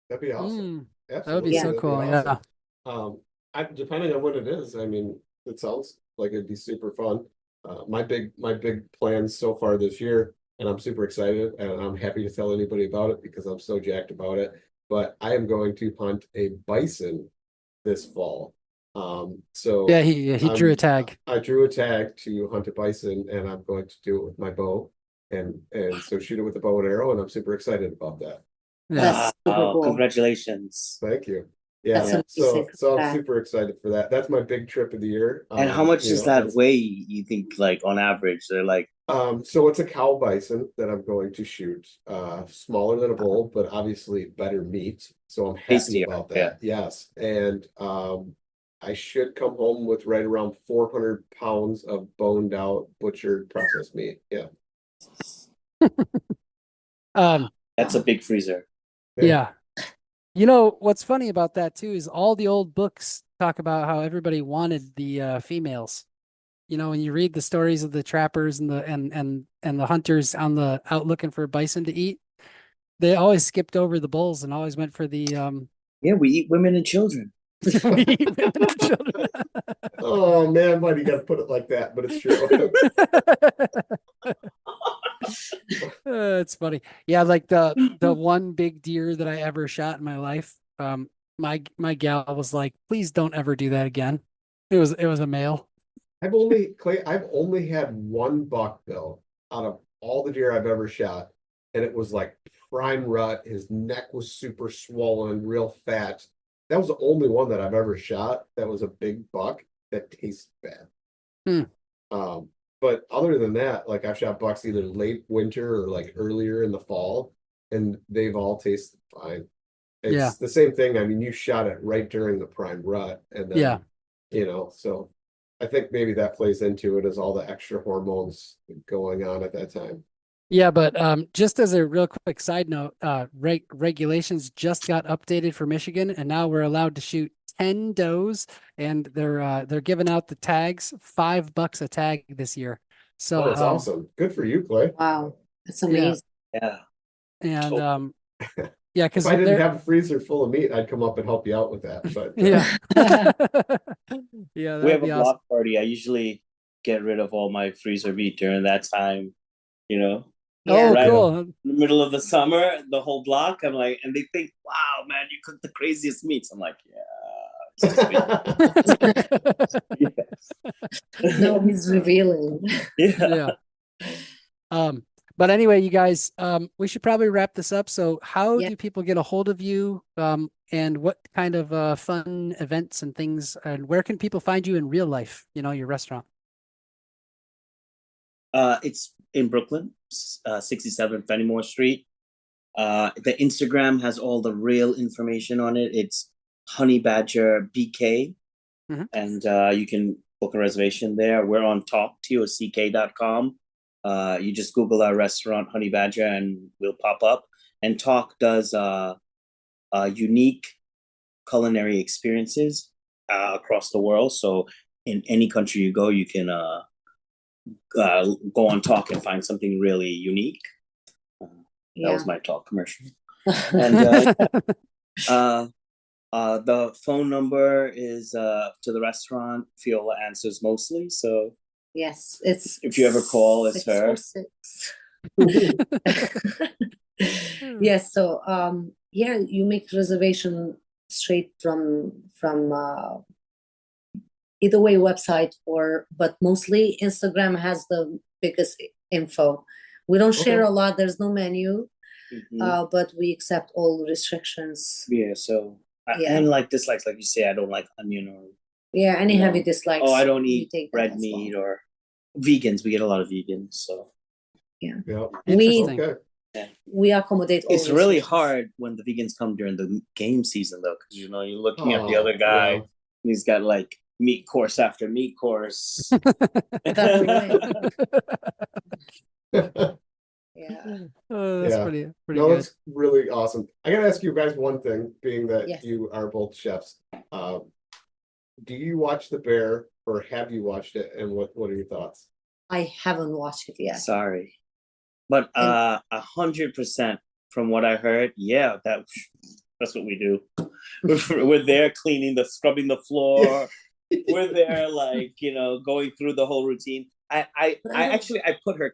That'd be awesome.
That would be so cool. Awesome.
Yeah. Depending on what it is, I mean, it sounds like it'd be super fun. My big plans so far this year, and I'm super excited, and I'm happy to tell anybody about it because I'm so jacked about it. But I am going to hunt a bison this fall. So
yeah, he drew a tag.
I drew a tag to hunt a bison, and I'm going to do it with my bow, and so shoot it with a bow and arrow, and I'm super excited about that.
That's super cool.
Congratulations!
Thank you. Yeah, so I'm super excited for that. That's my big trip of the year.
And how much does that weigh? You think, like on average, they're like.
So it's a cow bison that I'm going to shoot. Smaller than a bull, but obviously better meat. So I'm happy about that. Yeah. Yes, and I should come home with right around 400 pounds of boned out, butchered, processed meat. Yeah.
That's a big freezer.
Yeah. You know, what's funny about that too is all the old books talk about how everybody wanted the females. You know, when you read the stories of the trappers and the hunters out looking for bison to eat, they always skipped over the bulls and always went for the
Yeah, we eat women and children.
we eat women and children.
Oh man, why do you got to put it like that? But it's true.
It's funny. Yeah, like the one big deer that I ever shot in my life. My gal was like, "Please don't ever do that again." It was a male.
I've only had one buck though out of all the deer I've ever shot, and it was like prime rut. His neck was super swollen, real fat. That was the only one that I've ever shot. That was a big buck that tastes bad. But other than that, like I've shot bucks either late winter or like earlier in the fall, and they've all tasted fine. It's the same thing. I mean, you shot it right during the prime rut, and then so I think maybe that plays into it as all the extra hormones going on at that time.
Yeah, but just as a real quick side note, regulations just got updated for Michigan, and now we're allowed to shoot 10 does, and they're giving out the tags, $5 a tag this year. So
that's awesome. Good for you, Clay.
Wow, that's amazing.
Yeah.
And yeah, because
if I didn't have a freezer full of meat, I'd come up and help you out with that. But
yeah,
we have a block party. I usually get rid of all my freezer meat during that time. You know.
Oh,
right
cool.
In the middle of the summer, the whole block. I'm like, and they think, "Wow, man, you cook the craziest meats." I'm like,
yes. No, he's revealing.
Yeah. But anyway, you guys, we should probably wrap this up. So how do people get a hold of you? And what kind of fun events and things, and where can people find you in real life, your restaurant?
It's in Brooklyn, 67 Fenimore Street. The Instagram has all the real information on it. It's Honey Badger BK. And you can book a reservation there. We're on TOCK.com. You just Google our restaurant, Honey Badger, and we'll pop up. And Talk does unique culinary experiences across the world. So in any country you go, you can go on Talk and find something really unique. That was my Talk commercial. And the phone number is to the restaurant. Fjolla answers mostly. So
yes, it's
if you ever call, it's her.
Yes, so you make reservation straight from either way website but mostly Instagram has the biggest info. We don't share a lot. There's no menu, but we accept all restrictions.
Yeah, so and like dislikes, like you say, I don't like onion or
any heavy dislikes.
Oh, I don't eat red meat or vegans. We get a lot of vegans, so
we accommodate all.
It's really hard when the vegans come during the game season though, because you're looking at the other guy and he's got like meat course after meat course.
That's pretty
no,
good.
it's really awesome. I gotta ask you guys one thing, being that you are both chefs. Do you watch The Bear, or have you watched it, and what are your thoughts?
I haven't watched it yet.
Sorry, but 100% from what I heard, that's what we do. We're there scrubbing the floor. We're there going through the whole routine. I put a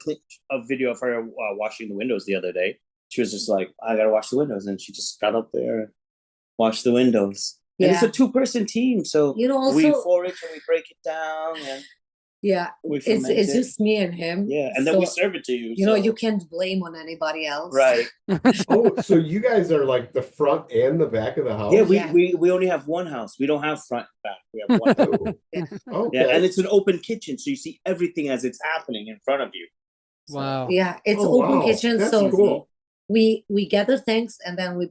video of her washing the windows the other day. She was just like, I gotta wash the windows, and she just got up there and washed the windows. And it's a 2-person team, so we forage and we break it down, and
it's just me and him.
And then we serve it to you.
You can't blame on anybody else,
right?
So you guys are like the front and the back of the house?
We only have one house. We don't have front and back. We have one.
Okay.
And it's an open kitchen, so you see everything as it's happening in front of you.
Wow.
Yeah, it's open kitchen.
That's
so
cool.
We gather things and then we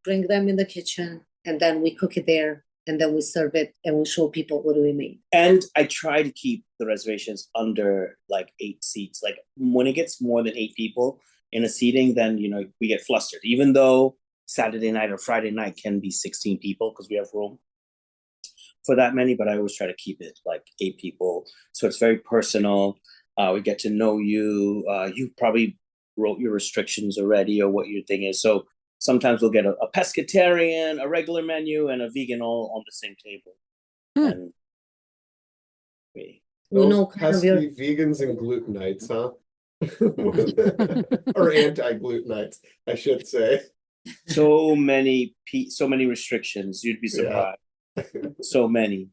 bring them in the kitchen and then we cook it there. and then we serve it and we show people what we made.
And I try to keep the reservations under like 8 seats. Like when it gets more than 8 people in a seating, then, you know, we get flustered, even though Saturday night or Friday night can be 16 people because we have room for that many, but I always try to keep it like 8 people. So it's very personal. We get to know you. You probably wrote your restrictions already or what your thing is. So sometimes we'll get a pescatarian, a regular menu, and a vegan all on the same table. And
those pesky vegans and glutenites, huh? Or anti-glutenites, I should say.
So many restrictions. You'd be surprised. Yeah. So many.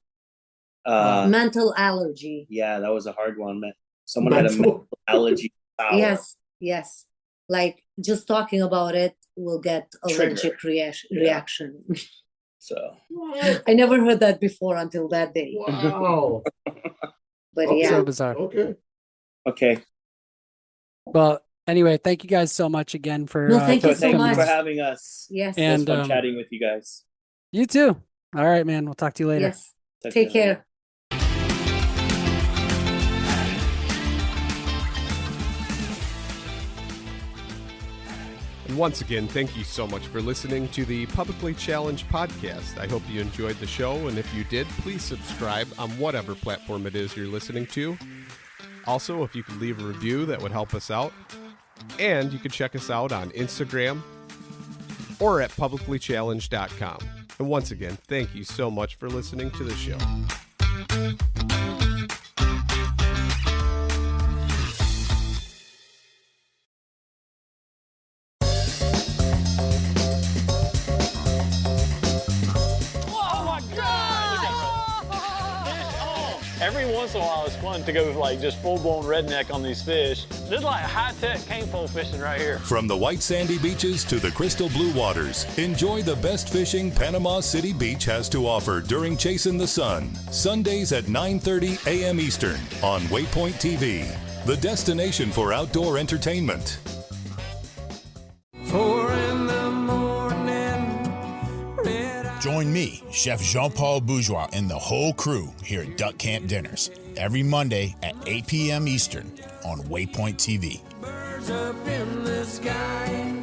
Mental allergy.
Yeah, that was a hard one. Someone had a mental allergy.
Yes. Like just talking about it will get allergic reaction.
So
I never heard that before until that day.
Wow.
But
So
yeah.
bizarre.
Okay.
Well, anyway, thank you guys so much again for
thank you so much
for having us.
Yes.
And
it was fun chatting with you guys.
You too. All right, man. We'll talk to you later.
Yes. Take care.
And once again, thank you so much for listening to the Publicly Challenged podcast. I hope you enjoyed the show, and if you did, please subscribe on whatever platform it is you're listening to. Also, if you could leave a review, that would help us out. And you can check us out on Instagram or at publiclychallenged.com. And once again, thank you so much for listening to the show.
Every once in a while, it's fun to go like just full-blown redneck on these fish. This is like high-tech cane pole fishing right here.
From the white sandy beaches to the crystal blue waters, enjoy the best fishing Panama City Beach has to offer during Chasing the Sun. Sundays at 9:30 a.m. Eastern on Waypoint TV, the destination for outdoor entertainment.
4 in the morning. Join me, Chef Jean-Paul Bourgeois, and the whole crew here at Duck Camp Dinners every Monday at 8 p.m. Eastern on Waypoint TV. Birds up in the sky.